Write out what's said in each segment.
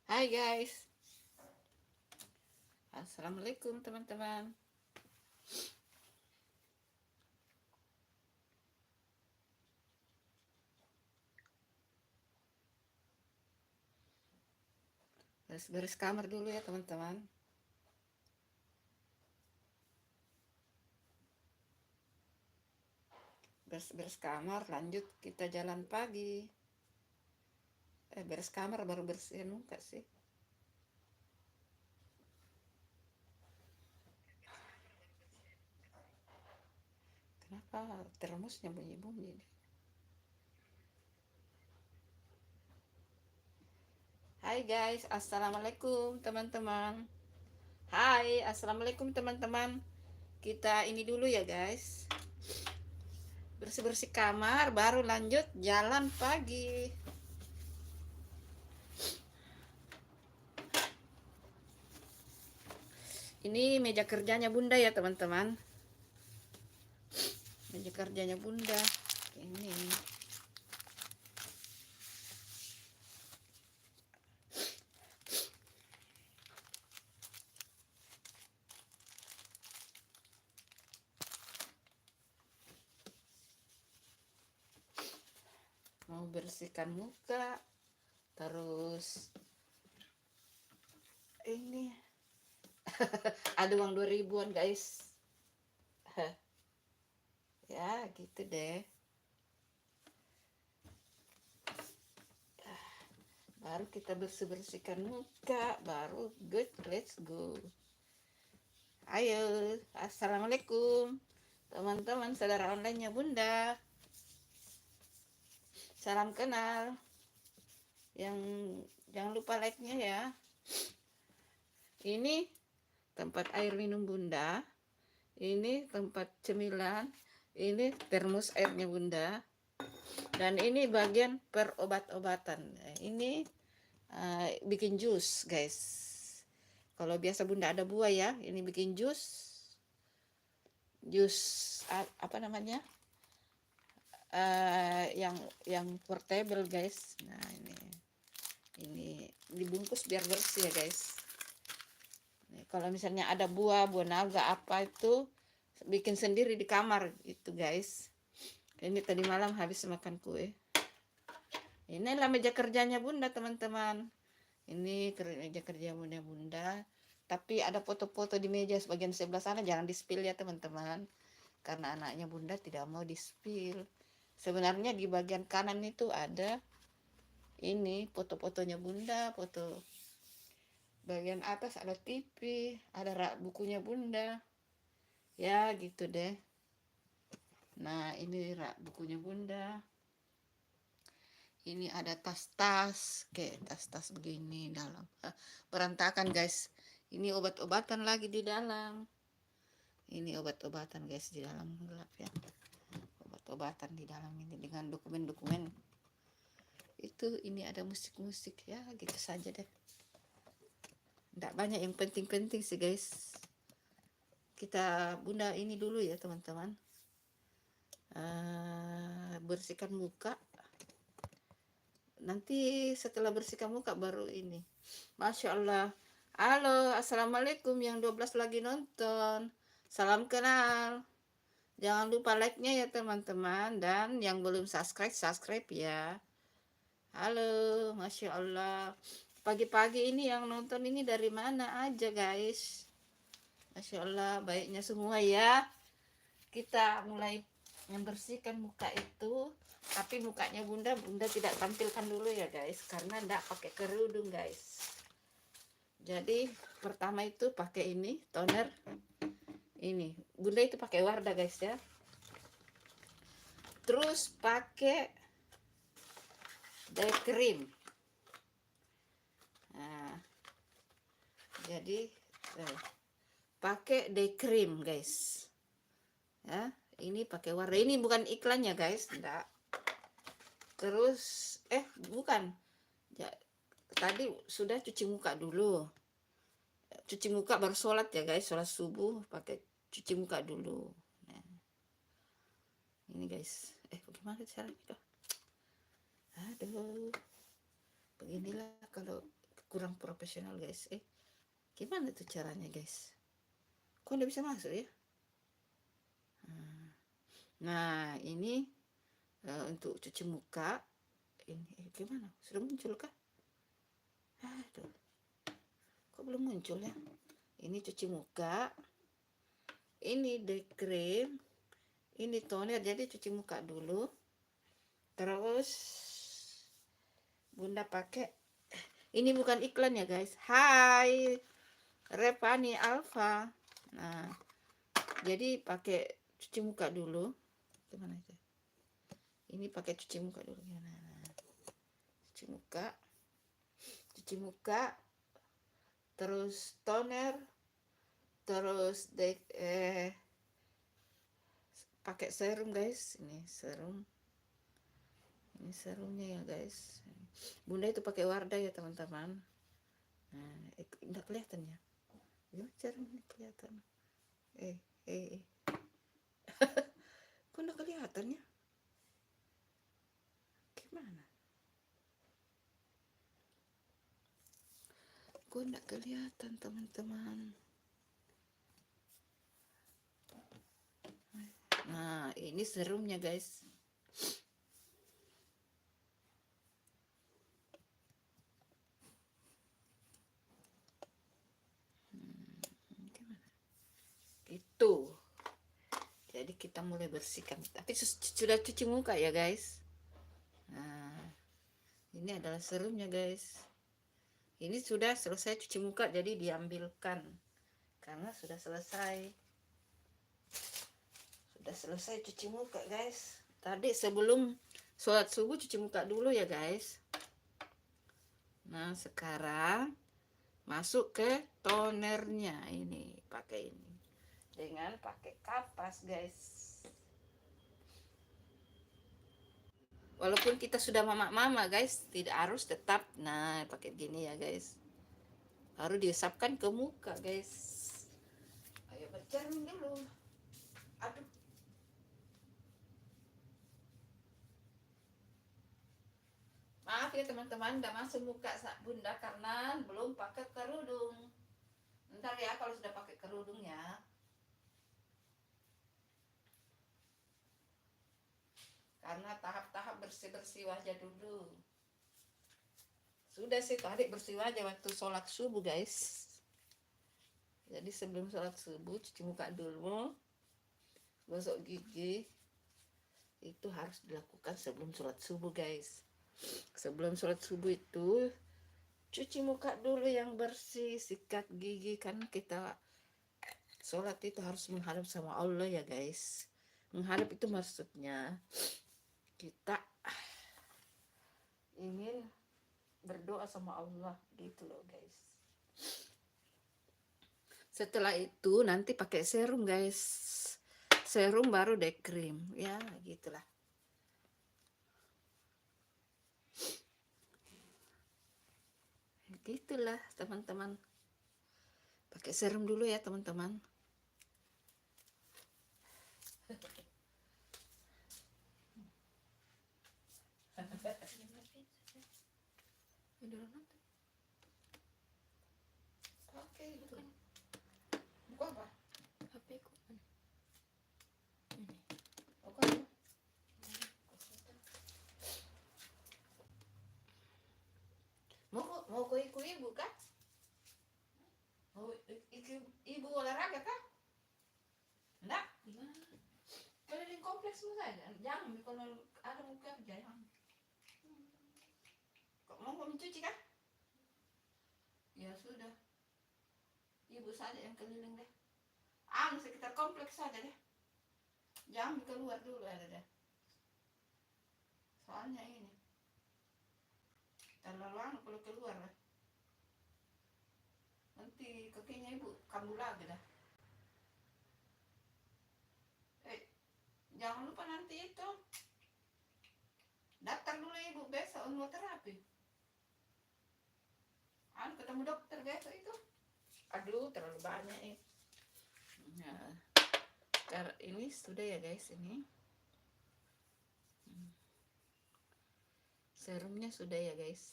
Hai guys, assalamualaikum teman-teman. Beres-beres kamar dulu ya teman-teman. Beres-beres kamar, lanjut kita jalan pagi. Beres kamar baru bersihin muka sih. Kenapa termosnya bunyi-bunyi? Hai guys, assalamualaikum teman-teman. Hai, assalamualaikum teman-teman. Kita ini dulu ya guys. Bersih-bersih kamar, baru lanjut jalan pagi. Ini meja kerjanya Bunda ya teman-teman. Meja kerjanya Bunda. Ini mau bersihkan muka, terus ini ada uang 2000-an guys. Ya gitu deh, baru kita bersih-bersihkan muka, baru good, let's go. Ayo, assalamualaikum teman-teman saudara online-nya Bunda, salam kenal. Yang jangan lupa like-nya ya. Ini tempat air minum Bunda, ini tempat cemilan, ini termos airnya Bunda, dan ini bagian perobat-obatan. Ini bikin jus guys. Kalau biasa Bunda ada buah ya, ini bikin jus apa namanya, yang portable guys. Nah ini dibungkus biar bersih ya guys. Kalau misalnya ada buah naga apa itu bikin sendiri di kamar itu guys. Ini tadi malam habis makan kue. Inilah meja kerjanya Bunda teman-teman. Ini meja kerja Bunda. Tapi ada foto-foto di meja bagian sebelah sana, jangan di spill ya teman-teman. Karena anaknya Bunda tidak mau di spill. Sebenarnya di bagian kanan itu ada ini foto-fotonya Bunda, foto bagian atas ada TV, ada rak bukunya Bunda. Ya gitu deh. Nah ini rak bukunya Bunda. Ini ada tas-tas, kayak tas-tas begini dalam. Berantakan guys. Ini obat-obatan lagi di dalam. Ini obat-obatan guys di dalam, gelap ya. Obat-obatan di dalam ini dengan dokumen-dokumen. Itu ini ada musik-musik ya, gitu saja deh. Tidak banyak yang penting-penting sih guys. Kita Bunda ini dulu ya teman-teman. Bersihkan muka. Nanti setelah bersihkan muka baru ini. Masya Allah. Halo, assalamualaikum yang 12 lagi nonton. Salam kenal. Jangan lupa like-nya ya teman-teman. Dan yang belum subscribe, subscribe ya. Halo, Masya Allah. Pagi-pagi ini yang nonton ini dari mana aja guys. Masya Allah, baiknya semua ya. Kita mulai membersihkan muka itu. Tapi mukanya Bunda tidak tampilkan dulu ya guys. Karena enggak pakai kerudung guys. Jadi pertama itu pakai ini toner. Ini Bunda itu pakai Wardah guys ya. Terus pakai day cream. Nah, jadi pakai day cream guys. Ya, ini pakai Wardah. Ini bukan iklannya guys, enggak. Terus bukan. Ya, tadi sudah cuci muka dulu. Cuci muka baru sholat ya guys, sholat subuh pakai cuci muka dulu. Nah, ini guys, bagaimana caranya? Aduh, beginilah kalau kurang profesional guys. Gimana tuh caranya guys? Kok udah bisa masuk ya? Nah ini untuk cuci muka. Ini gimana? Sudah muncul kah? Aduh, kok belum muncul ya? Ini cuci muka, ini day cream, ini toner. Jadi cuci muka dulu, terus Bunda pakai. Ini bukan iklan ya guys. Hai Revani Alfa. Nah jadi pakai cuci muka dulu. Gimana itu? Ini pakai cuci muka dulu. Nah, cuci muka, terus toner, terus pakai serum guys. Ini serumnya ya guys. Bunda itu pakai Wardah ya teman-teman. Nah, enggak kelihatan ya. Gimana caranya kelihatan? Kok enggak kelihatan ya? Gimana? Kok enggak kelihatan teman-teman? Nah, ini serumnya guys. Gimana? Itu. Jadi kita mulai bersihkan. Tapi sudah cuci muka ya guys. Nah, ini adalah serumnya guys. Ini sudah selesai cuci muka, jadi diambilkan karena sudah selesai. Sudah selesai cuci muka guys. Tadi sebelum sholat subuh cuci muka dulu ya guys. Nah sekarang masuk ke tonernya. Ini pakai ini dengan pakai kapas guys. Walaupun kita sudah mama-mama guys, tidak harus tetap. Nah pakai gini ya guys. Harus diusapkan ke muka guys. Ayo bercermin dulu. Aduh. Maaf ya teman-teman, tidak masuk muka Bunda karena belum pakai kerudung. Ntar ya kalau sudah pakai kerudungnya. Karena tahap-tahap bersih-bersih wajah dulu. Sudah sih tadi bersih wajah waktu sholat subuh guys. Jadi sebelum sholat subuh cuci muka dulu. Gosok gigi. Itu harus dilakukan sebelum sholat subuh guys. Sebelum sholat subuh itu cuci muka dulu yang bersih, sikat gigi. Kan kita sholat itu harus menghadap sama Allah ya guys. Menghadap itu maksudnya kita ingin berdoa sama Allah gitu loh guys. Setelah itu nanti pakai serum guys. Serum baru day cream ya gitulah. Gitulah teman-teman. Pakai serum dulu ya teman-teman. Oke itu. Buka apa? HP ku. Ini. Buka apa? Mau ke ibu kah? Mau ibu olahraga kah? Enggak. Keliling kompleks saja. Jangan kalau ada mau kerja jangan. Kok mau mencuci kah? Ya sudah. Ibu saja yang keliling deh. Sekitar kompleks saja deh. Jangan keluar dulu ada deh. Soalnya ini terlalu kalau keluar lah. Nanti kakinya ibu kambuh lagi dah. Jangan lupa nanti itu daftar dulu ibu besok mau terapi. Ketemu dokter besok itu. Aduh terlalu banyak ini. Nah, ini sudah ya guys ini. Serumnya sudah ya guys.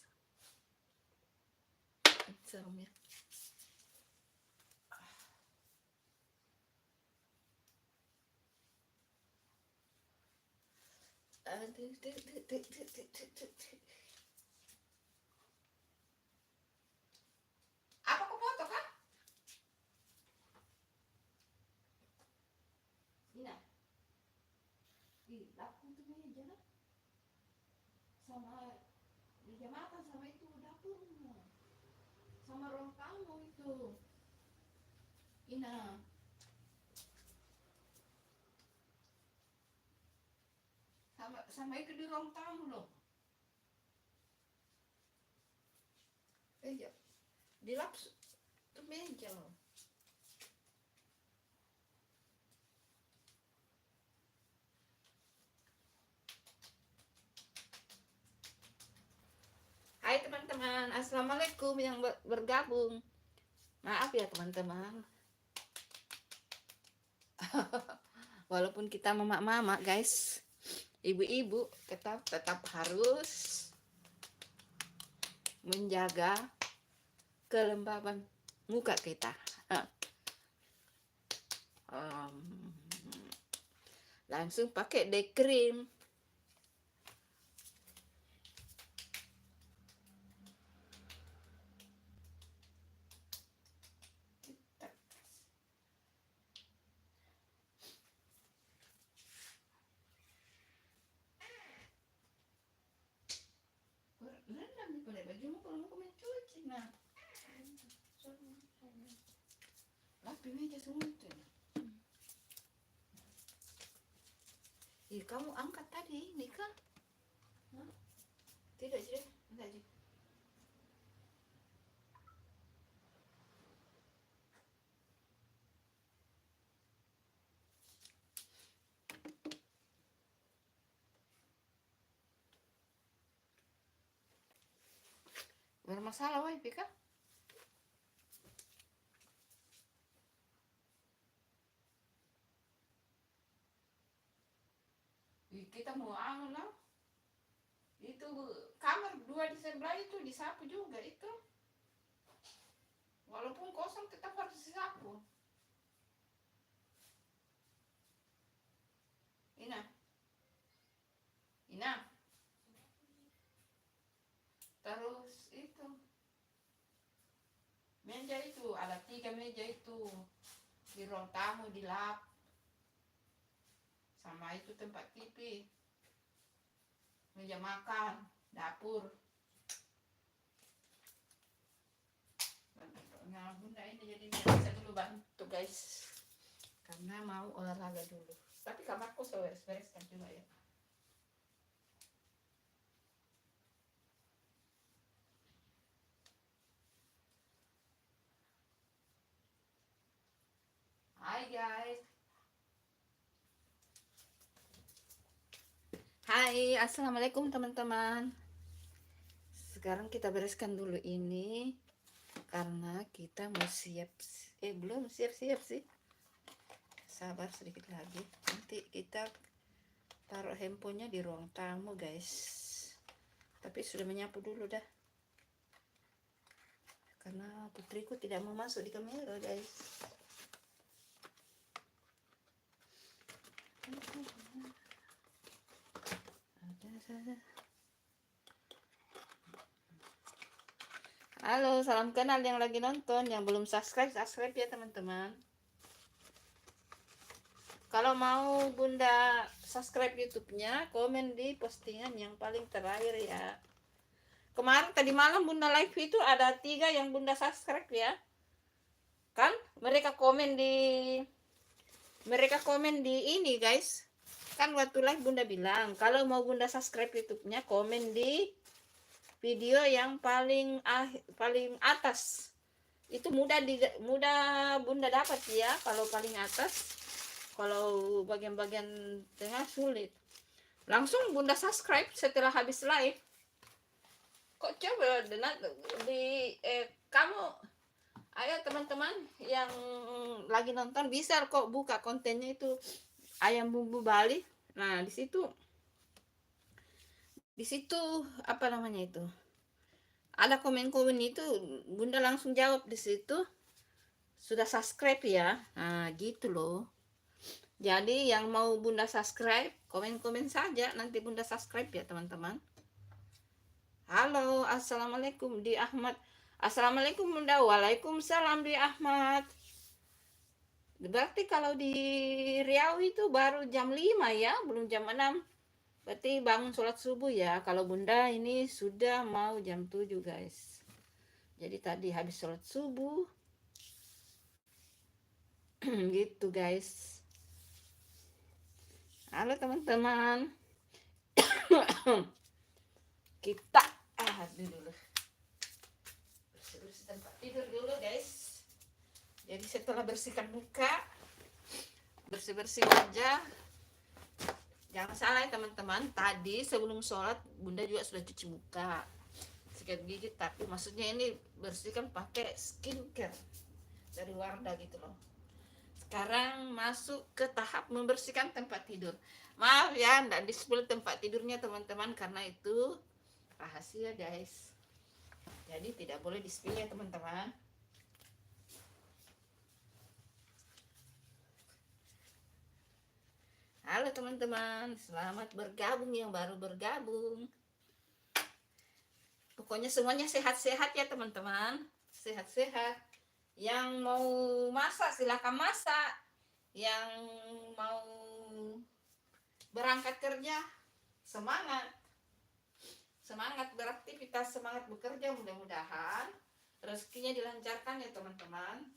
serem ya. Aduh, apa kau foto kah? Ini, dapur tuh meja lah. Sama meja makan sama itu dapurmu. Sama ruang tamu itu. Ina. Sama itu di ruang tamu loh. Iya. Di lap tuh meja loh. Hai teman-teman, assalamualaikum yang bergabung. Maaf ya teman-teman. Walaupun kita mama-mama guys, ibu-ibu tetap harus menjaga kelembaban muka kita. Langsung pakai day cream. Rendam di pada bajumu kalau mau mencuci. Nah, rapi meja semua itu. Kamu angkat tadi ini kah? Tidak sih, enggak sih. Bermasalah wifi kah? Kita mau anu lah. Itu kamar 2 di sebelah itu disapu juga itu. Walaupun kosong tetap harus disapu. Ina. Terus itu meja itu ada 3 meja itu di ruang tamu di lap. Sama itu tempat TV. Meja makan, dapur. Nah, bunda ini jadi bisa dulu bantu guys. Karena mau olahraga dulu. Tapi kamarku saya bereskan juga ya. Hai guys. Hai, assalamualaikum teman-teman. Sekarang kita bereskan dulu ini karena kita mau siap. Belum siap-siap sih. Sabar sedikit lagi. Nanti kita taruh handphonenya di ruang tamu guys. Tapi sudah menyapu dulu dah. Karena putriku tidak mau masuk di kamera guys. Halo, salam kenal yang lagi nonton, yang belum subscribe ya teman-teman. Kalau mau bunda subscribe YouTube-nya, komen di postingan yang paling terakhir ya. Kemarin tadi malam bunda live itu ada 3 yang bunda subscribe ya. Kan mereka komen di ini guys. Kan waktu live bunda bilang kalau mau bunda subscribe YouTube-nya, komen di video yang paling atas. Itu mudah bunda dapat ya kalau paling atas. Kalau bagian-bagian tengah sulit. Langsung bunda subscribe setelah habis live. Kok coba kamu, ayo teman-teman yang lagi nonton bisa kok buka kontennya itu ayam bumbu Bali. Nah, di situ apa namanya itu? ada komen-komen itu Bunda langsung jawab di situ, sudah subscribe ya. Nah gitu loh. Jadi yang mau Bunda subscribe, komen-komen saja, nanti Bunda subscribe ya teman-teman. Halo, assalamualaikum di Ahmad. Assalamualaikum Bunda. Waalaikumsalam di Ahmad. Berarti kalau di Riau itu baru jam 5 ya, belum jam 6. Berarti bangun sholat subuh ya. Kalau Bunda ini sudah mau jam 7 guys. Jadi tadi habis sholat subuh. Gitu guys. Halo teman-teman. Kita dulu. Bersih-bersih tempat tidur dulu guys. Jadi setelah bersihkan muka, bersih-bersih wajah, jangan salah ya teman-teman, tadi sebelum sholat Bunda juga sudah cuci muka, sikat gigi, tapi maksudnya ini bersihkan pakai skincare dari Wardah gitu loh. Sekarang masuk ke tahap membersihkan tempat tidur. Maaf ya, enggak di-spill tempat tidurnya teman-teman, karena itu rahasia guys. Jadi tidak boleh di-spill ya teman-teman. Halo teman-teman, selamat bergabung yang baru bergabung. Pokoknya semuanya sehat-sehat ya teman-teman, sehat-sehat. Yang mau masak silakan masak, yang mau berangkat kerja semangat, semangat beraktivitas, semangat bekerja. Mudah-mudahan rezekinya dilancarkan ya teman-teman,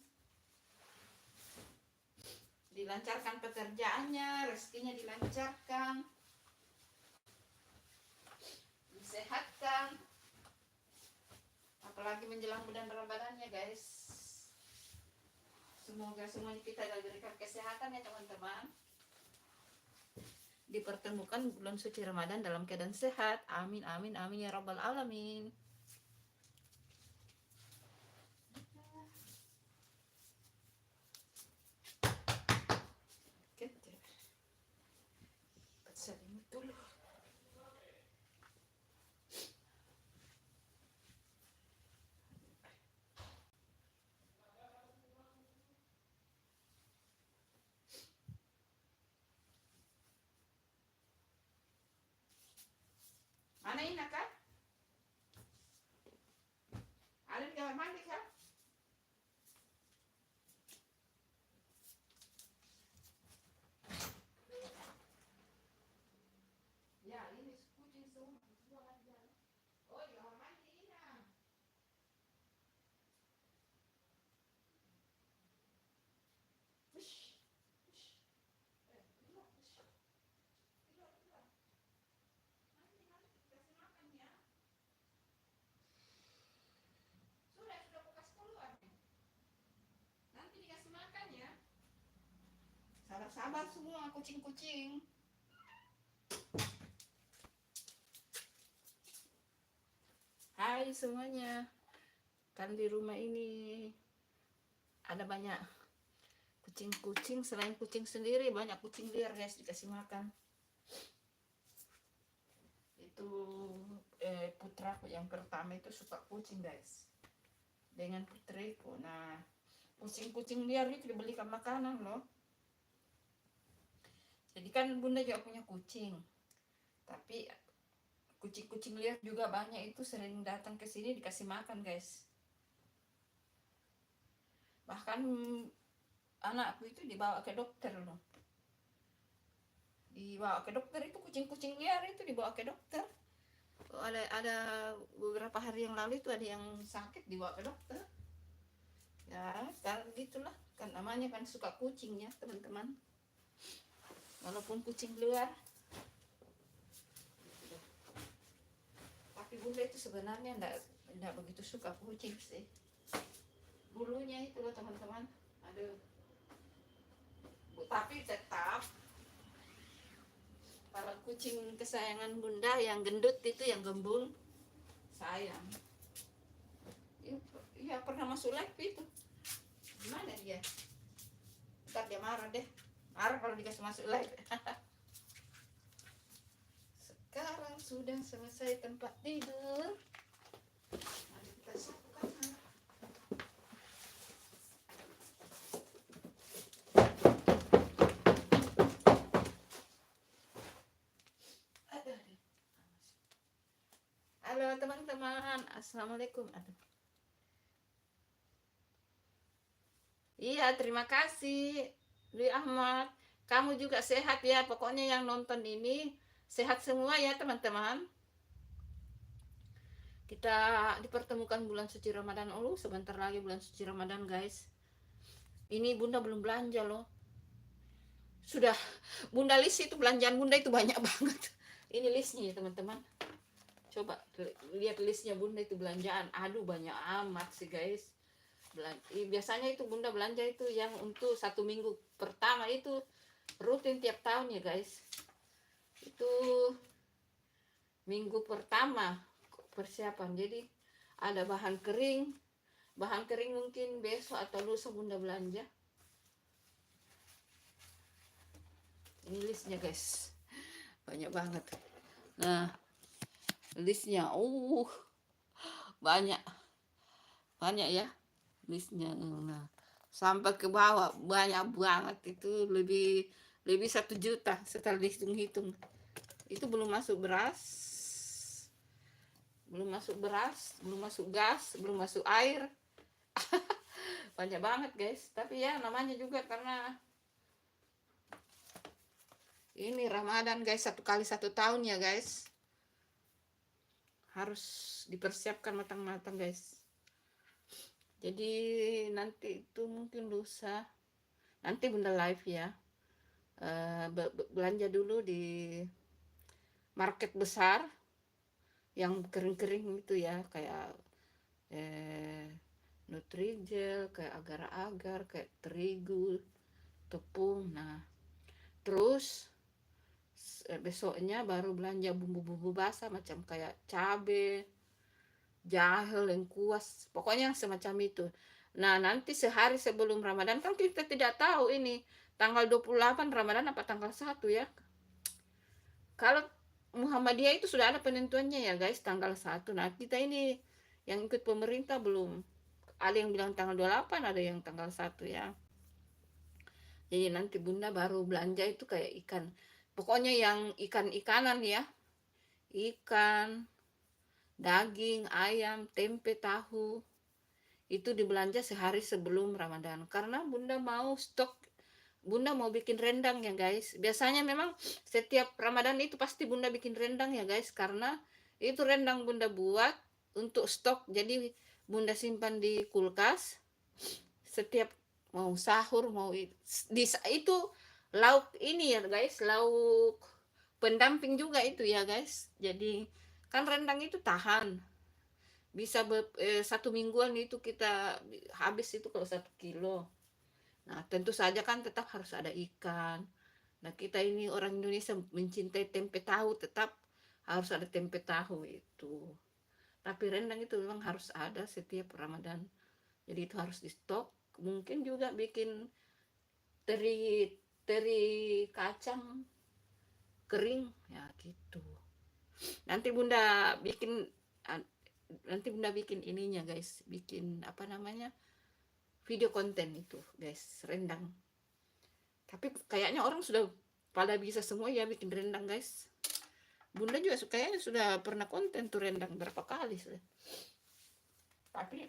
dilancarkan pekerjaannya, rezekinya dilancarkan, disehatkan, apalagi menjelang bulan Ramadan ya guys. Semoga semuanya kita diberikan kesehatan ya teman-teman, dipertemukan bulan suci Ramadan dalam keadaan sehat. Amin amin amin ya rabbal alamin. Selimut dulu. Mana ini kak? Ada di kamar mandi kak? Ya ini kucing semua ada di dalam. Oh di kamar mandi ini. Sudah bekas keluar. Nanti dikasih makan ya. Sabar-sabar semua kucing-kucing. Hai semuanya. Kan di rumah ini ada banyak kucing-kucing, selain kucing sendiri banyak kucing liar guys, dikasih makan. Itu putraku yang pertama itu suka kucing guys, dengan putriku. Nah kucing-kucing liar itu dibelikan makanan loh. Jadi kan Bunda juga punya kucing, tapi kucing-kucing liar juga banyak itu sering datang ke sini dikasih makan guys. Bahkan anakku itu dibawa ke dokter loh, dibawa ke dokter. Itu kucing-kucing liar itu dibawa ke dokter. Ada beberapa hari yang lalu itu ada yang sakit dibawa ke dokter. Ya kan gitulah, kan namanya kan suka kucing ya teman-teman, walaupun kucing luar. Tapi Bunda itu sebenarnya enggak begitu suka kucing sih. Bulunya itu loh teman-teman, aduh. Tapi tetap para kucing kesayangan Bunda yang gendut itu, yang gembul, sayang. Iya pernah masuk live itu. Gimana dia? Ntar dia marah deh. Marah kalau dikasih masuk live. Sekarang sudah selesai tempat tidur. Halo teman-teman, assalamualaikum. Aduh. Iya, terima kasih, Dwi Ahmad. Kamu juga sehat ya. Pokoknya yang nonton ini sehat semua ya teman-teman. Kita dipertemukan bulan suci Ramadan. Oh, sebentar lagi bulan suci Ramadan, guys. Ini Bunda belum belanja loh. Sudah, Bunda list itu belanjaan Bunda itu banyak banget. Ini listnya ya teman-teman. Coba lihat listnya Bunda itu belanjaan. Aduh, banyak amat sih guys. Biasanya itu Bunda belanja itu yang untuk 1 minggu pertama itu rutin tiap tahun ya guys. Itu minggu pertama persiapan. Jadi ada bahan kering. Bahan kering mungkin besok atau lusa Bunda belanja. Ini listnya guys, banyak banget. Nah, listnya banyak ya listnya. Nah, sampai ke bawah banyak banget, itu lebih 1 juta setelah dihitung-hitung. Itu belum masuk beras, belum masuk gas, belum masuk air. Banyak banget guys, tapi ya namanya juga karena ini Ramadan guys, 1 kali 1 tahun ya guys, harus dipersiapkan matang-matang guys. Jadi nanti itu mungkin lusa, nanti Bunda live ya, belanja dulu di market besar yang kering-kering itu ya, kayak Nutrijel, kayak agar-agar, kayak terigu, tepung. Nah terus besoknya baru belanja bumbu-bumbu basah macam kayak cabe, jahe, lengkuas, pokoknya semacam itu. Nah nanti sehari sebelum Ramadan, kan kita tidak tahu ini tanggal 28 Ramadan apa tanggal 1 ya. Kalau Muhammadiyah itu sudah ada penentuannya ya guys, tanggal 1. Nah kita ini yang ikut pemerintah belum, ada yang bilang tanggal 28, ada yang tanggal 1 ya. Jadi nanti Bunda baru belanja itu kayak ikan, pokoknya yang ikan-ikanan ya, ikan, daging, ayam, tempe, tahu, itu dibelanja sehari sebelum Ramadan. Karena Bunda mau stok, Bunda mau bikin rendang ya guys. Biasanya memang setiap Ramadan itu pasti Bunda bikin rendang ya guys, karena itu rendang Bunda buat untuk stok. Jadi Bunda simpan di kulkas. Setiap mau sahur, mau itu lauk ini ya guys, lauk pendamping juga itu ya guys. Jadi kan rendang itu tahan, bisa 1 mingguan itu kita habis itu kalau 1 kilo. Nah tentu saja kan tetap harus ada ikan. Nah kita ini orang Indonesia mencintai tempe tahu, tetap harus ada tempe tahu itu. Tapi rendang itu memang harus ada setiap Ramadan, jadi itu harus di stok. Mungkin juga bikin teri kacang kering ya gitu. Nanti Bunda bikin ininya guys, bikin apa namanya, video konten itu guys, rendang. Tapi kayaknya orang sudah pada bisa semua ya bikin rendang guys. Bunda juga kayaknya sudah pernah konten tuh rendang berapa kali sudah. Tapi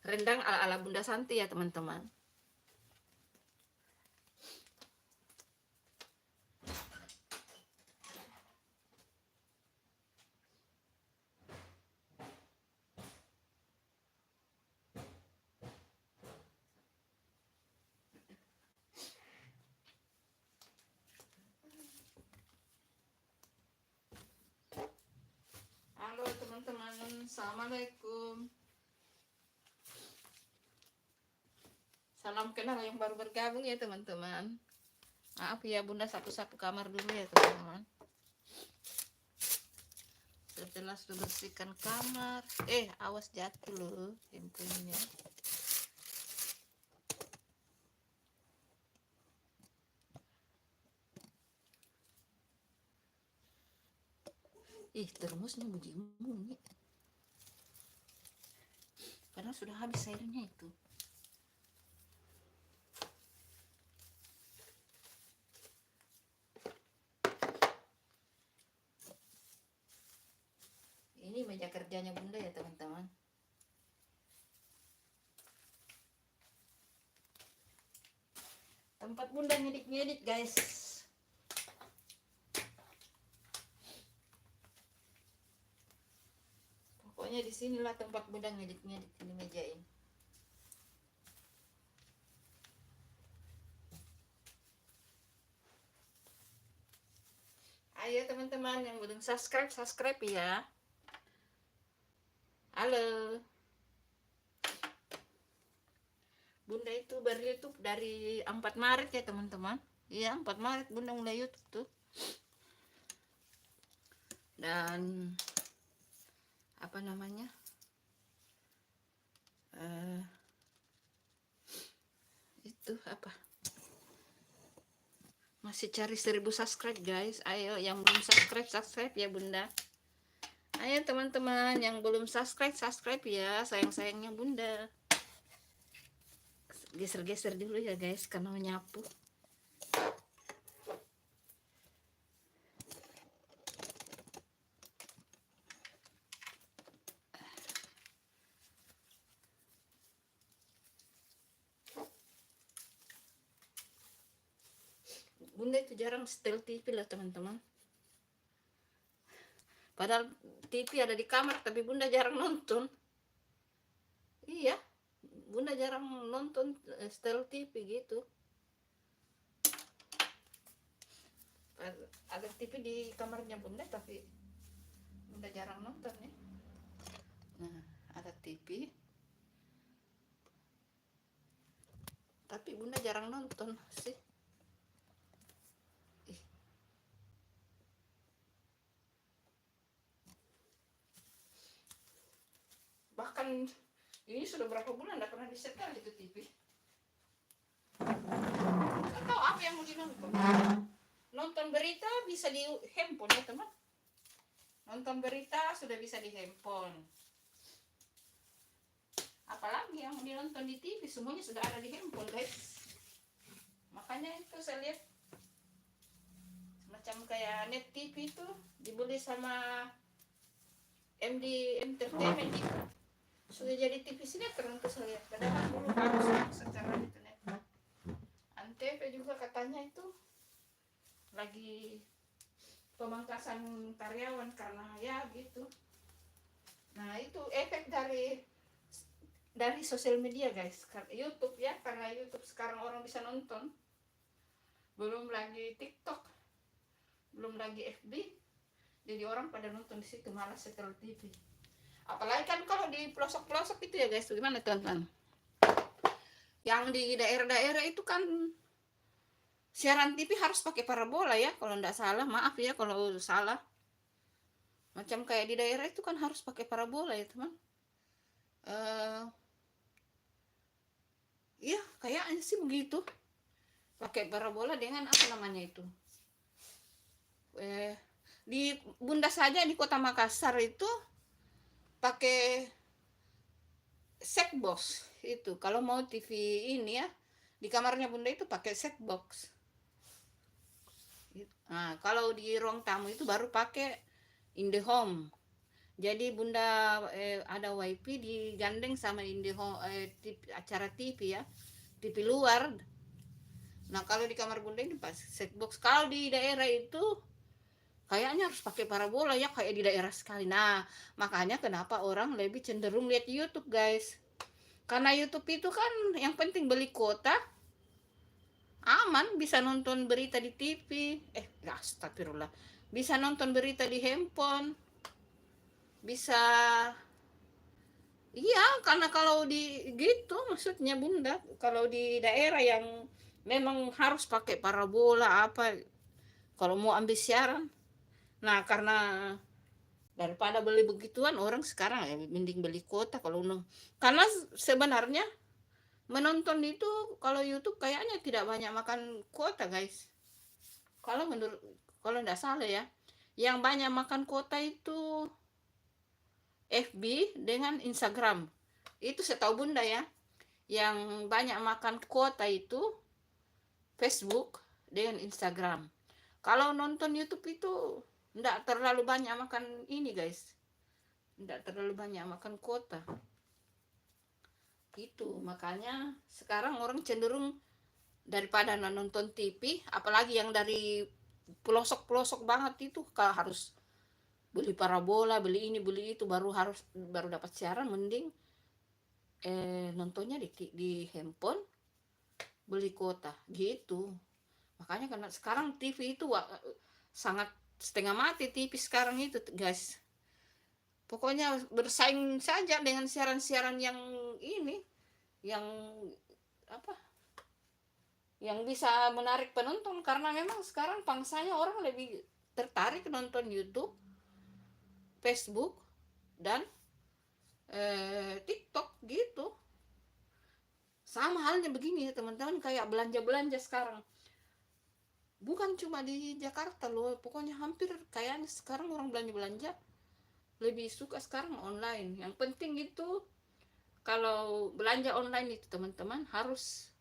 rendang ala Bunda Santi ya teman-teman. Halo teman-teman, assalamualaikum. Salam kenal yang baru bergabung ya teman-teman. Maaf ya Bunda sapu-sapu kamar dulu ya teman-teman. Setelah sudah bersihkan kamar, awas jatuh loh handphonenya. Termosnya bunyi. padahal sudah habis airnya itu. Ini meja kerjanya bunda ya teman-teman. Tempat bunda ngedit-ngedit guys. Pokoknya disinilah tempat bunda ngedit-ngedit, ini meja ini. Ayo teman-teman yang belum subscribe, subscribe ya. Halo. Bunda itu baru YouTube dari 4 Maret ya teman-teman. Iya 4 Maret bunda mulai YouTube tuh. Dan apa namanya? Itu apa? Masih cari 1000 subscribe guys. Ayo yang belum subscribe, subscribe ya bunda. Ayo teman-teman yang belum subscribe, subscribe ya. Sayang-sayangnya bunda. Geser-geser dulu ya guys karena menyapu. Bunda itu jarang setel TV lah teman-teman. Padahal TV ada di kamar tapi bunda jarang nonton. Iya, bunda jarang nonton setel TV gitu. Ada TV di kamarnya bunda tapi bunda jarang nonton ya. Nah, ada TV. Tapi bunda jarang nonton sih. Bahkan ini sudah berapa bulan tidak pernah disetel itu TV. Nggak tahu apa yang mau dinonton. Nonton berita bisa di handphone ya teman. Nonton berita sudah bisa di handphone. Apalagi yang dinonton di TV semuanya sudah ada di handphone guys. Makanya itu saya lihat macam kayak net TV itu dibeli sama MD Entertainment itu sudah jadi TV sinetron tuh saya lihat. Padahal dulu harus secara internet. Antv juga katanya itu lagi pemangkasan karyawan karena ya gitu. Nah itu efek dari sosial media guys, YouTube ya, karena YouTube sekarang orang bisa nonton, belum lagi TikTok, belum lagi FB, jadi orang pada nonton di situ malas setel TV. Apalagi kan kalau di pelosok-pelosok itu ya guys, gimana teman-teman? Yang di daerah-daerah itu kan siaran TV harus pakai parabola ya, kalau enggak salah, maaf ya kalau salah. Macam kayak di daerah itu kan harus pakai parabola ya teman. Iya, kayaknya sih begitu. Pakai parabola dengan apa namanya itu? Di bunda saja di Kota Makassar itu pakai set box itu. Kalau mau TV ini ya, di kamarnya bunda itu pakai set box. Nah, kalau di ruang tamu itu baru pakai IndiHome. Jadi bunda ada wifi digandeng sama IndiHome acara TV ya, TV luar. Nah kalau di kamar bunda ini pas set box. Kalau di daerah itu kayaknya harus pakai parabola ya kayak di daerah sekali. Nah makanya kenapa orang lebih cenderung lihat YouTube guys. Karena YouTube itu kan yang penting beli kuota, aman, bisa nonton berita di TV. Astagfirullah, bisa nonton berita di handphone, bisa. Iya, karena kalau di gitu maksudnya bunda, kalau di daerah yang memang harus pakai parabola apa, kalau mau ambil siaran. Nah karena daripada beli begituan orang sekarang ya mending beli kuota kalau karena sebenarnya menonton itu kalau YouTube kayaknya tidak banyak makan kuota guys. Kalau menurut, kalau tidak salah ya, yang banyak makan kuota itu FB dengan Instagram. Itu setahu bunda ya, yang banyak makan kuota itu Facebook dengan Instagram. Kalau nonton YouTube itu enggak terlalu banyak makan ini guys, enggak terlalu banyak makan kuota. Itu makanya sekarang orang cenderung daripada nonton TV, apalagi yang dari pelosok-pelosok banget itu, kalau harus beli parabola, beli ini, beli itu, baru dapat siaran, mending nontonnya di handphone, beli kuota gitu. Makanya karena sekarang TV itu sangat setengah mati TV sekarang itu guys. Pokoknya bersaing saja dengan siaran-siaran yang ini, yang apa, yang bisa menarik penonton, karena memang sekarang pangsanya orang lebih tertarik nonton YouTube, Facebook, dan TikTok gitu. Sama halnya begini ya teman-teman, kayak belanja-belanja sekarang. Bukan cuma di Jakarta loh, pokoknya hampir kayaknya sekarang orang belanja-belanja lebih suka sekarang online. Yang penting itu kalau belanja online itu teman-teman harus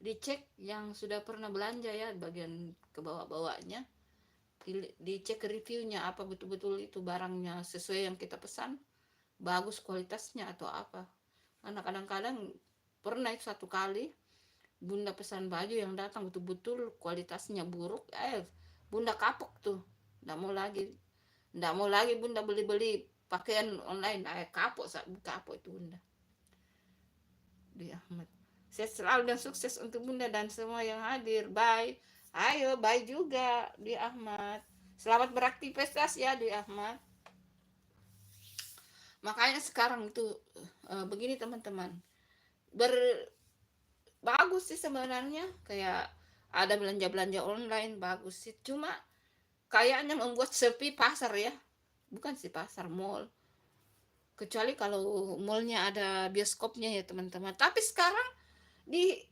dicek yang sudah pernah belanja ya, bagian ke bawah-bawahnya. Dicek reviewnya, apa betul-betul itu barangnya sesuai yang kita pesan, bagus kualitasnya atau apa. Karena kadang-kadang pernah satu kali bunda pesan baju yang datang betul-betul kualitasnya buruk, bunda kapok tuh, nggak mau lagi bunda beli-beli pakaian online, kapok itu bunda. Di Ahmad, saya selalu dan sukses untuk bunda dan semua yang hadir. Bye. Ayo bye juga di Ahmad, selamat beraktivitas ya di Ahmad. Makanya sekarang itu begini teman-teman, bagus sih sebenarnya, kayak ada belanja-belanja online bagus sih, cuma kayaknya membuat sepi pasar ya, bukan sih pasar mall, kecuali kalau mallnya ada bioskopnya ya teman-teman. Tapi sekarang di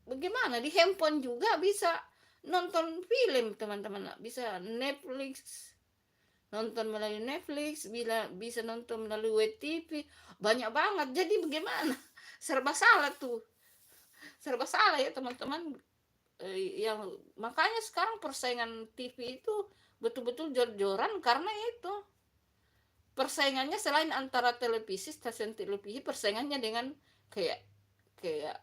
bagaimana, di handphone juga bisa nonton film teman-teman, bisa Netflix, nonton melalui Netflix, bisa nonton melalui WTV, banyak banget. Jadi bagaimana, serba salah tuh, serba salah ya teman-teman. Yang makanya sekarang persaingan TV itu betul-betul jor-joran, karena itu persaingannya selain antara televisi, stasiun televisi, persaingannya dengan kayak kayak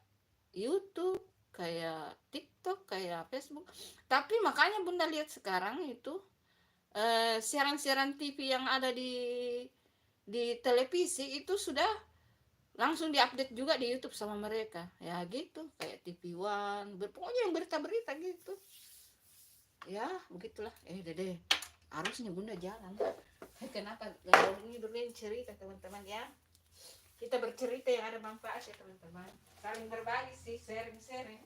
YouTube, kayak TikTok, kayak Facebook. Tapi makanya bunda lihat sekarang itu siaran-siaran TV yang ada di televisi itu sudah langsung diupdate juga di YouTube sama mereka ya gitu, kayak TV One, pokoknya yang berita-berita gitu ya, begitulah. Dede, harusnya bunda jalan. Kenapa ini dulu cerita teman-teman ya, kita bercerita yang ada manfaat ya teman-teman, saling berbagi sih, sharing-sharing.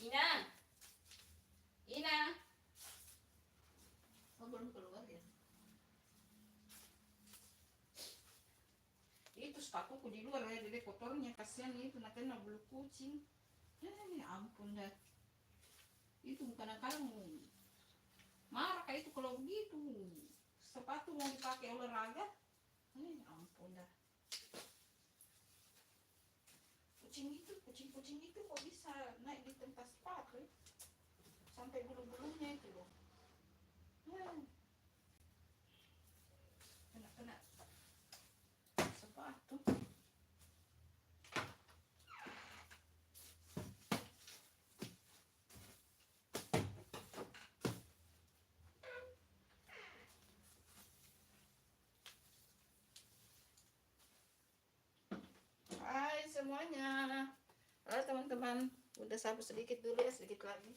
Ina, Ina, oh belum keluar ya, itu sepatuku di luar ya, jadi kotornya kasihan itu, nak kena bulu kucing. Ampun dah, itu bukan akal marah kayak itu kalau begitu sepatu mau dipakai olahraga. Ampun dah, kucing-kucing itu kok bisa naik di tempat sepatu sampai bulu-bulunya itu loh. Kena sepatu. Hai semuanya, halo teman-teman, udah sabar sedikit dulu ya, sedikit lagi.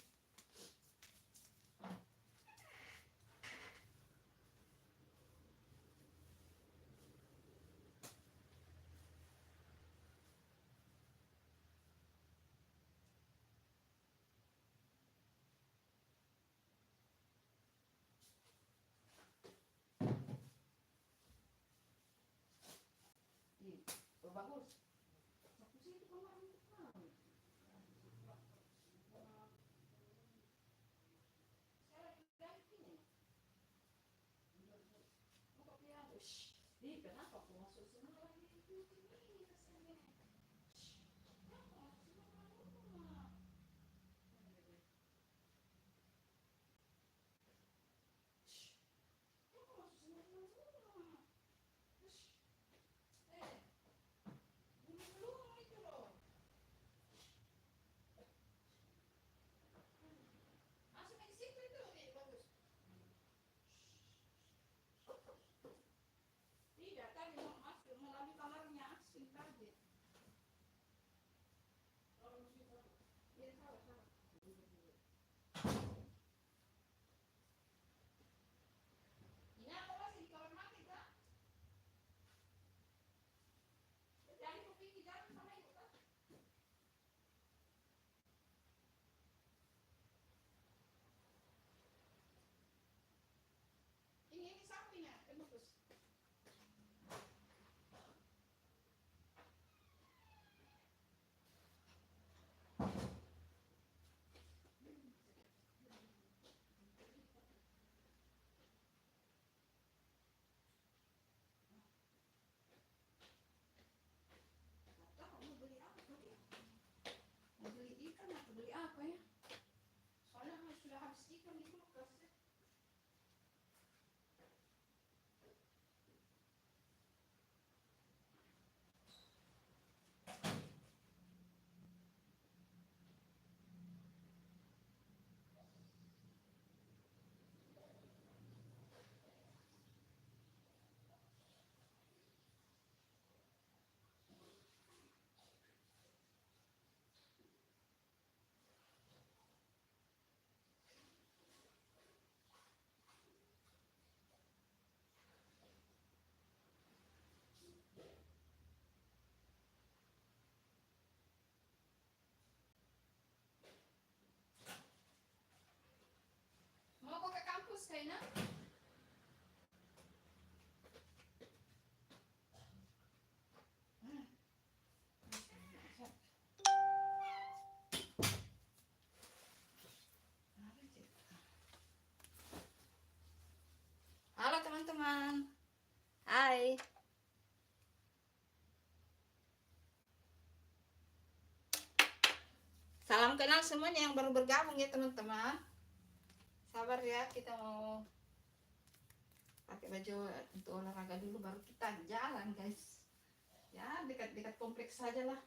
Bagus. ikan atau beli apa ya? Soalnya sudah habis ikan di kulkas ya. Mau kok ke kampus kayaknya? Halo teman-teman. Hai. Salam kenal semuanya yang baru bergabung ya teman-teman. Sabar ya, kita mau pakai baju untuk olahraga dulu baru kita jalan guys. Ya dekat-dekat kompleks saja lah.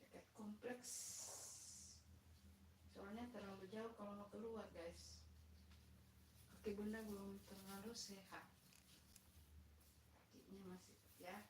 Dekat kompleks. Soalnya terlalu jauh kalau mau keluar guys. Kaki bunda belum terlalu sehat. Kakinya masih ya.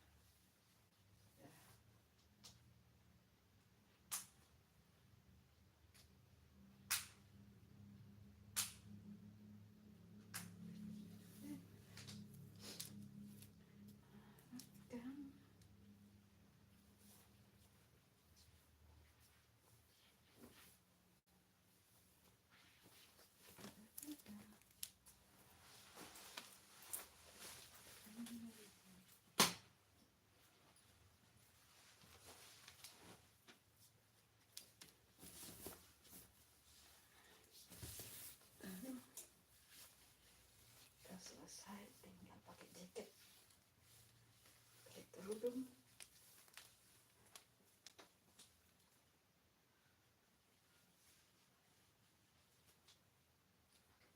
Udah selesai, tinggal pakai jaket, pakai kerudung.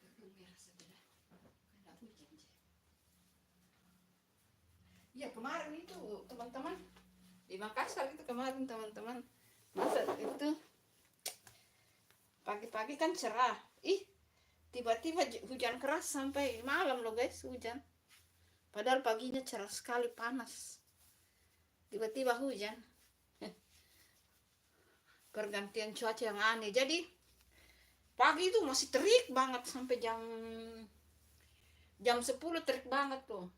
Kerudung merah saja dah, karena hujan aja. Ya kemarin itu teman-teman di Makassar itu kemarin teman-teman, masa itu pagi-pagi kan cerah, tiba-tiba hujan keras sampai malam loh guys, hujan. Padahal paginya cerah sekali, panas. Tiba-tiba hujan. Pergantian cuaca yang aneh. Jadi pagi itu masih terik banget sampai jam 10 terik banget tuh.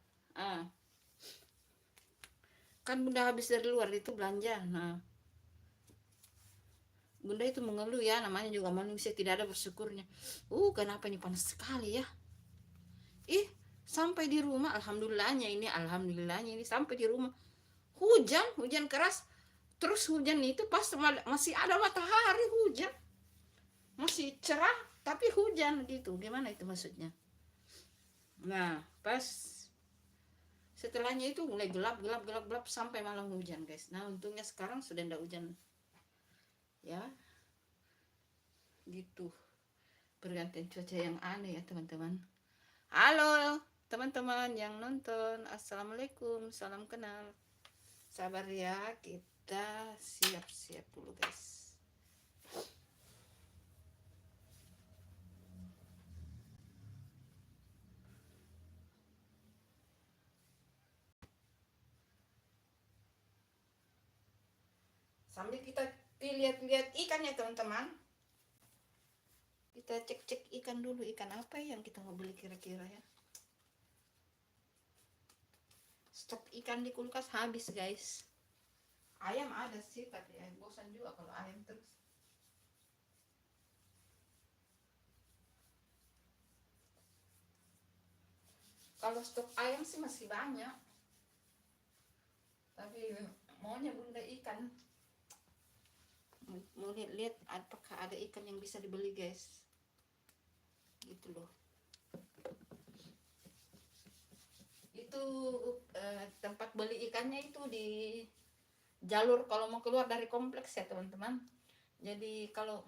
Kan bunda habis dari luar itu belanja. Nah, bunda itu mengeluh ya, namanya juga manusia tidak ada bersyukurnya. Kenapa ini panas sekali ya? Sampai di rumah alhamdulillahnya ini sampai di rumah hujan keras. Terus hujan itu pas masih ada matahari, hujan masih cerah tapi hujan gitu. Gimana itu maksudnya? Nah, pas setelahnya itu mulai gelap sampai malam hujan guys. Nah, untungnya sekarang sudah tidak hujan ya, gitu. Pergantian cuaca yang aneh ya teman-teman. Halo teman-teman yang nonton, assalamualaikum, salam kenal. Sabar ya, kita siap-siap dulu guys. Sambil kita lihat-lihat ikan ya teman-teman. Kita cek-cek ikan dulu, ikan apa yang kita mau beli kira-kira ya. Stok ikan di kulkas habis guys. Ayam ada sih, tapi bosan juga kalau ayam terus. Kalau stok ayam sih masih banyak, tapi maunya bunda ikan. Mau lihat apakah ada ikan yang bisa dibeli guys. gitu loh. Itu tempat beli ikannya itu di jalur kalau mau keluar dari kompleks ya teman-teman. Jadi kalau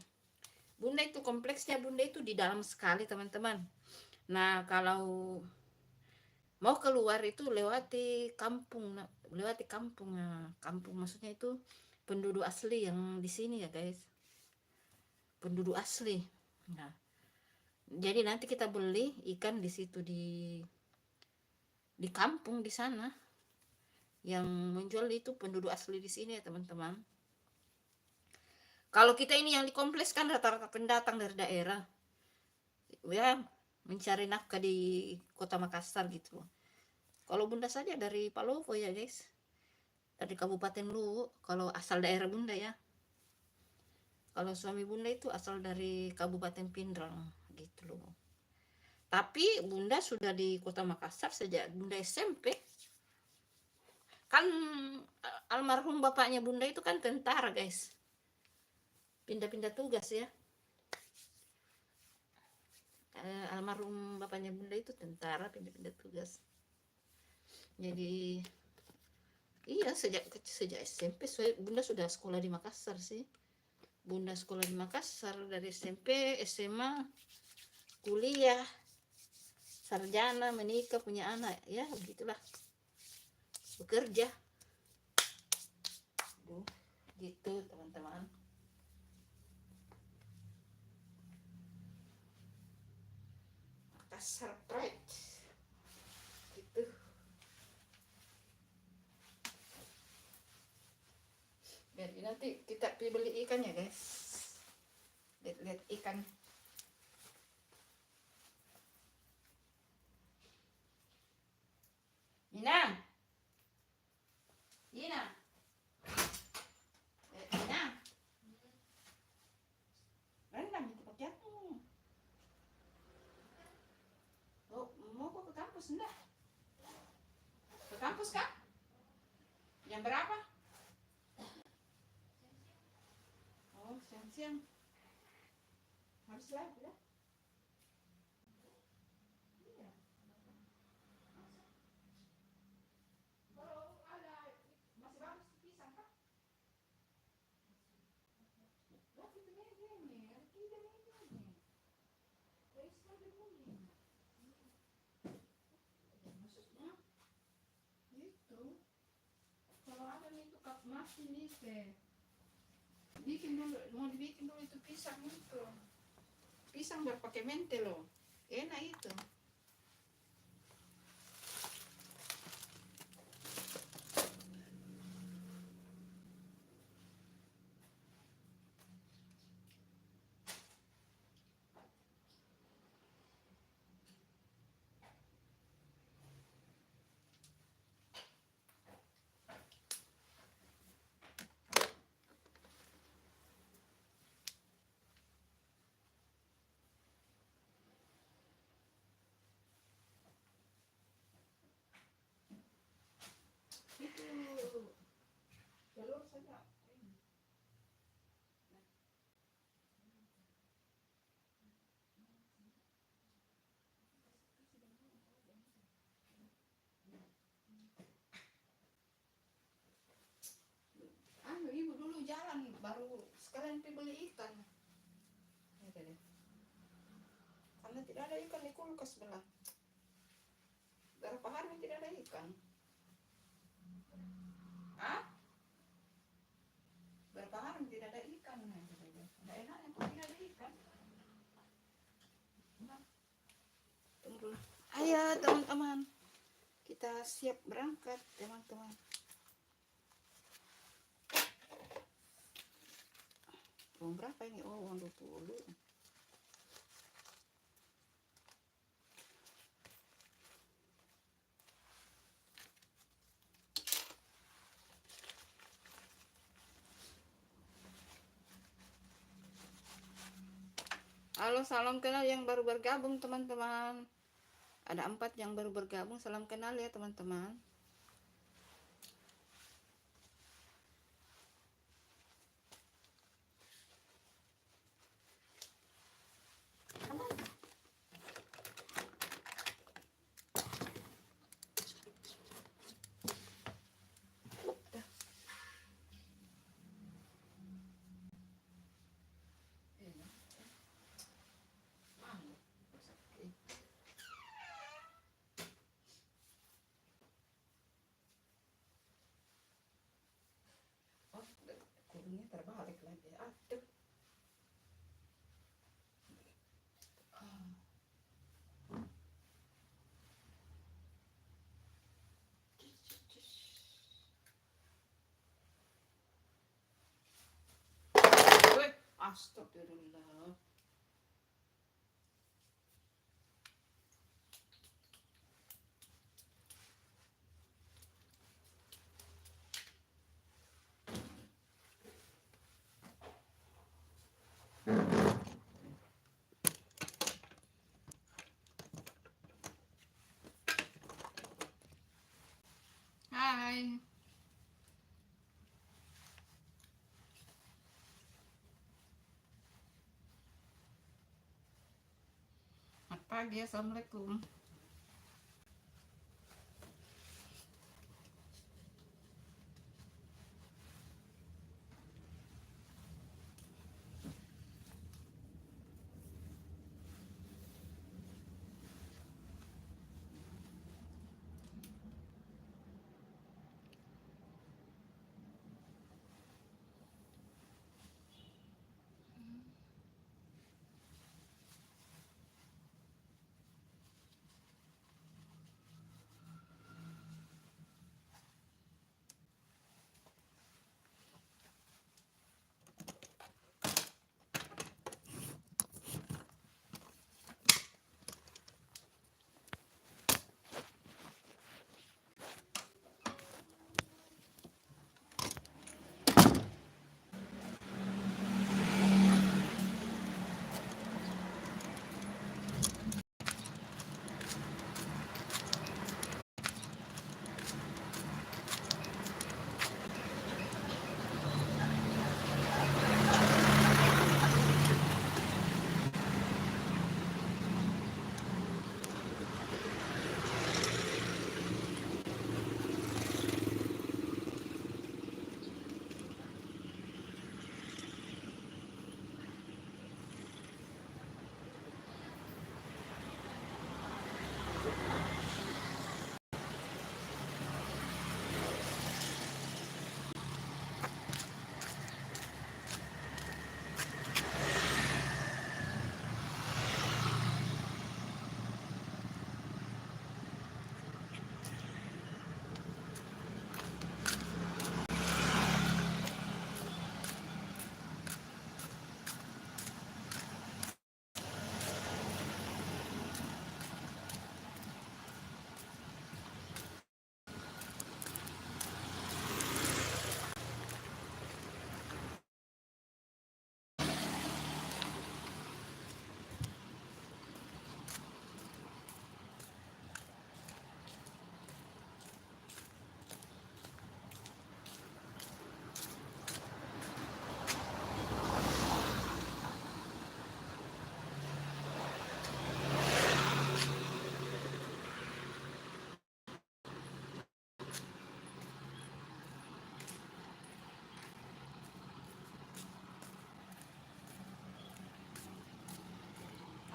Bunda itu kompleksnya Bunda itu di dalam sekali teman-teman. Nah kalau mau keluar itu lewati kampung, lewati kampung. Nah, kampung maksudnya itu penduduk asli yang di sini ya guys, penduduk asli. Nah jadi nanti kita beli ikan di situ, di kampung di sana. Yang menjual itu penduduk asli di sini ya teman-teman. Kalau kita ini yang di kompleks kan rata-rata pendatang dari daerah ya, mencari nafkah di kota Makassar gitu. Kalau Bunda saja dari Palopo ya guys, dari Kabupaten Luwu, kalau asal daerah Bunda ya. Kalau suami Bunda itu asal dari Kabupaten Pindrang gitu loh. Tapi Bunda sudah di kota Makassar sejak Bunda SMP. Kan almarhum bapaknya Bunda itu kan tentara guys, pindah-pindah tugas ya. Almarhum bapaknya Bunda itu tentara, pindah-pindah tugas. Jadi iya, sejak SMP Bunda sudah sekolah di Makassar sih. Bunda sekolah di Makassar dari SMP, SMA, kuliah, sarjana, menikah, punya anak, ya begitulah, bekerja. Gitu teman-teman. Makassar Pride. Gitu. Jadi nanti kita beli ikan ya guys. Lihat-lihat ikan. Inang. Inang. Inang. Rendang itu pakai apa? Oh, mau kok ke kampus enggak? Ke kampus kah? Jam berapa? Oh, siang-siang. Harus lagi ya. Iya. Kalau ada masih bagus pisang kah? Oh, itu ini. Tidak ini. Dari sekali bunyi. Maksudnya itu kalau ada nih itu kap mati nih teh. Bikin dulu, mau dibikin dulu itu pisang itu. Pisang berpakai mente loh. Enak itu. Itu telur saja. Ibu dulu jalan baru sekalian pergi beli ikan. Karena tidak ada ikan di kulkas belah. Berapa hari tidak ada ikan? Ah? Berapa hari tidak ada ikan? Tidak enaknya kok tidak ada ikan. Tunggu. Ayo teman-teman, kita siap berangkat teman-teman. Uang berapa ini? Oh, uang 20. Halo, salam kenal yang baru bergabung teman-teman. Ada 4 yang baru bergabung, salam kenal ya teman-teman. Astagfirullah. Hai. Selamat pagi, assalamualaikum.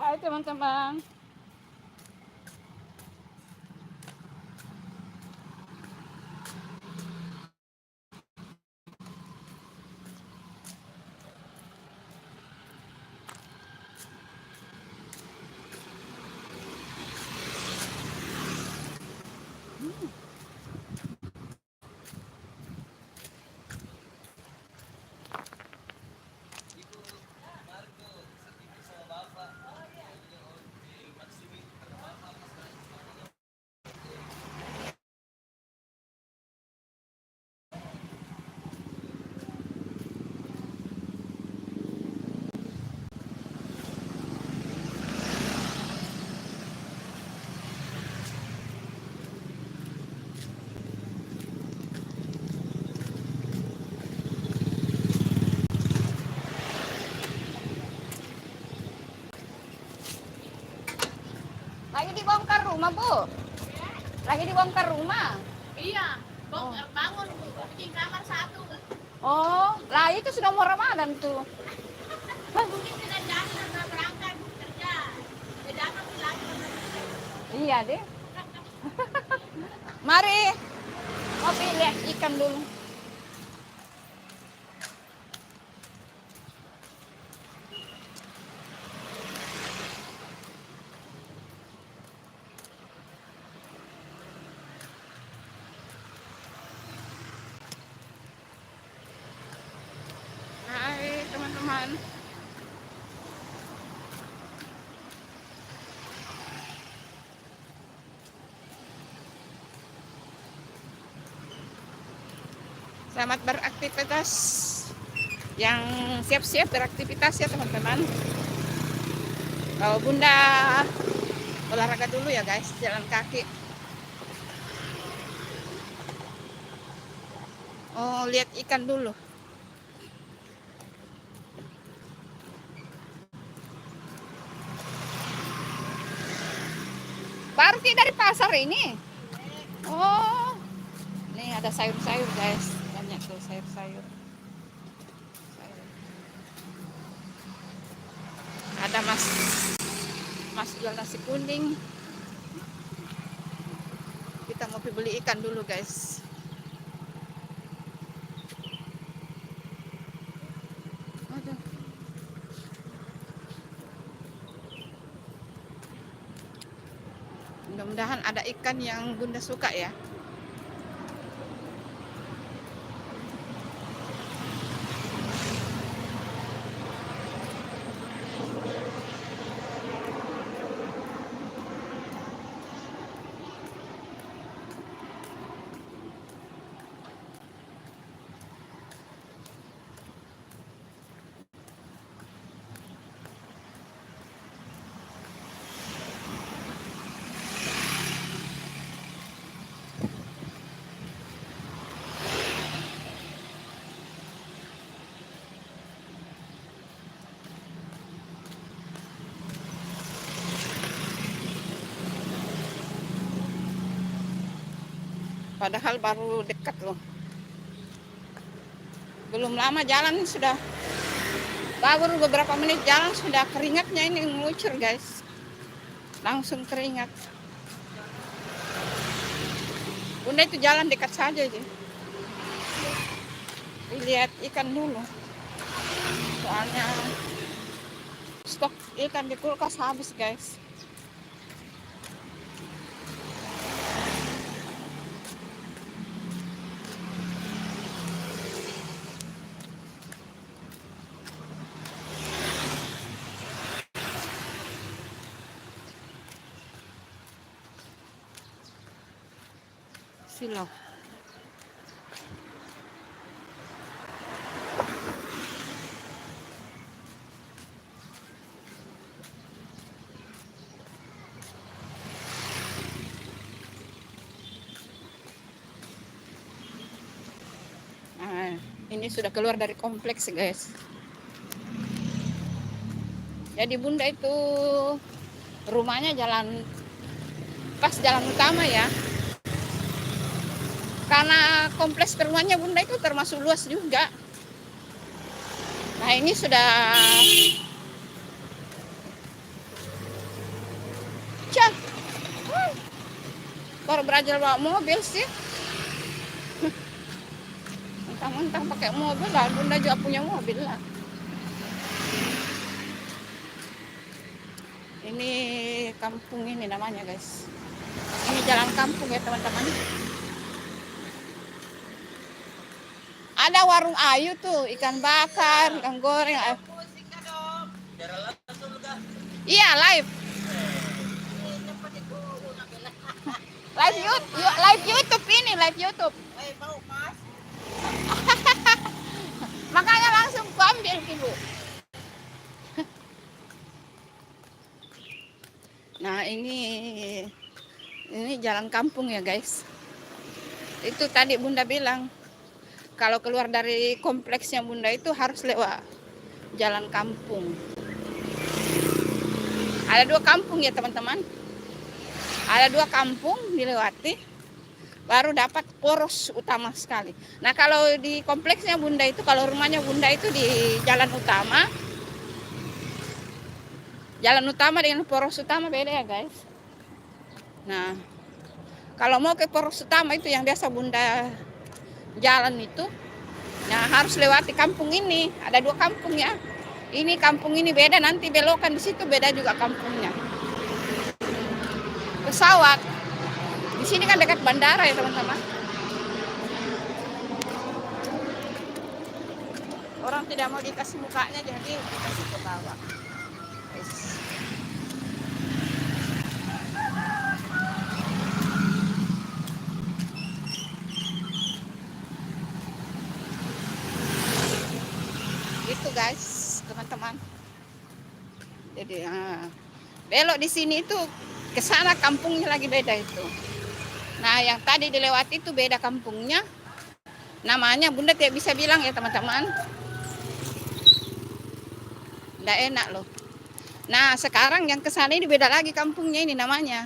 Hai teman-teman. Lagi dibongkar rumah, Bu. Lagi dibongkar rumah. Iya, bangun bikin kamar satu. Oh, lah itu sudah mau Ramadan tuh. Mungkin tidak jadi nggak berangkat kerja. Tidak akan lagi. Iya deh. Mari. Kopi lihat ikan dulu. Hai teman-teman. teman-teman. Selamat beraktivitas. Yang siap-siap beraktivitas ya teman-teman. Kalau Bunda olahraga dulu ya guys, jalan kaki. Oh, lihat ikan dulu. Baru dari pasar ini. Oh, ini ada sayur-sayur guys, banyak tuh sayur-sayur. Ada mas jual nasi kuning. Kita mau beli ikan dulu guys. Aduh. Mudah-mudahan ada ikan yang Bunda suka ya. Padahal baru dekat loh. Belum lama jalan sudah, baru beberapa menit jalan sudah keringatnya ini meluncur guys. Langsung keringat. Bunda itu jalan dekat saja aja. Lihat ikan dulu. Soalnya stok ikan di kulkas habis guys. Silau. Nah, ini sudah keluar dari kompleks guys. Jadi Bunda itu rumahnya pas jalan utama ya. Karena kompleks perumahannya Bunda itu termasuk luas juga. Nah ini sudah baru belajar bawa mobil sih. Mentang-mentang pakai mobil lah, Bunda juga punya mobil lah. Ini kampung ini namanya guys. Ini jalan kampung ya teman-teman. Ada warung Ayu tuh, ikan bakar, ikan goreng. Iya live. Live YouTube ini, live YouTube. Makanya langsung ku ambil Ibu. Nah ini jalan kampung ya guys. Itu tadi Bunda bilang kalau keluar dari kompleksnya Bunda itu harus lewat jalan kampung. Ada 2 kampung ya teman-teman. Ada 2 kampung dilewati, baru dapat poros utama sekali. Nah kalau di kompleksnya Bunda itu, kalau rumahnya Bunda itu di jalan utama. Jalan utama dengan poros utama beda ya guys. Nah kalau mau ke poros utama itu yang biasa Bunda jalan itu, nah harus lewati kampung ini. Ada 2 kampung ya. Ini kampung ini beda, nanti belokan di situ beda juga kampungnya. Pesawat di sini kan dekat bandara ya teman-teman. Orang tidak mau dikasih mukanya, jadi dikasih ke bawah. Guys. Gitu guys, teman-teman. Jadi belok di sini itu ke sana kampungnya lagi beda itu. Nah, yang tadi dilewati itu beda kampungnya. Namanya Bunda tidak bisa bilang ya teman-teman. Nggak enak loh. Nah, sekarang yang ke sana ini beda lagi kampungnya ini namanya.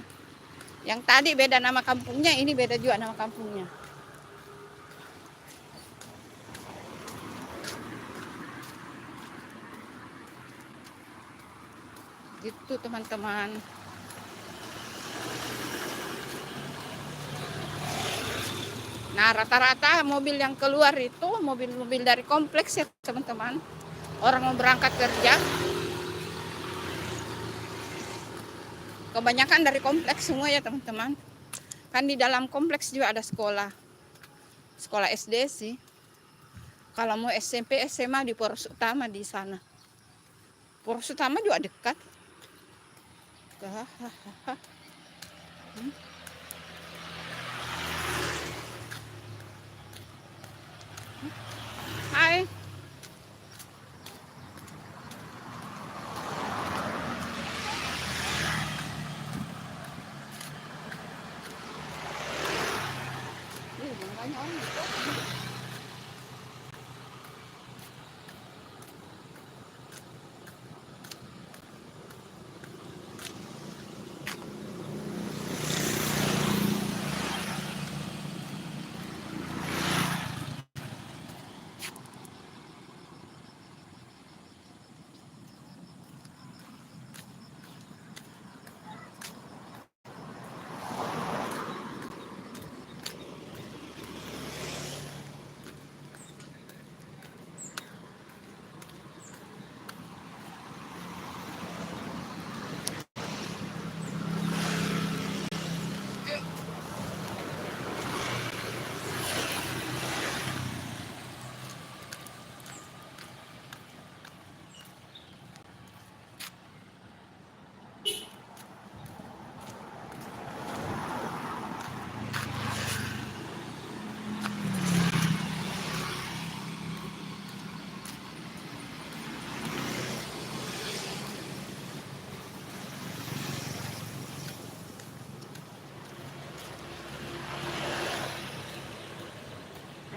Yang tadi beda nama kampungnya, ini beda juga nama kampungnya. Gitu teman-teman. Nah, rata-rata mobil yang keluar itu mobil-mobil dari kompleks ya teman-teman. Orang mau berangkat kerja. Kebanyakan dari kompleks semua ya teman-teman. Kan di dalam kompleks juga ada sekolah. Sekolah SD sih. Kalau mau SMP, SMA di Poros Utama di sana. Poros Utama juga dekat. Hai.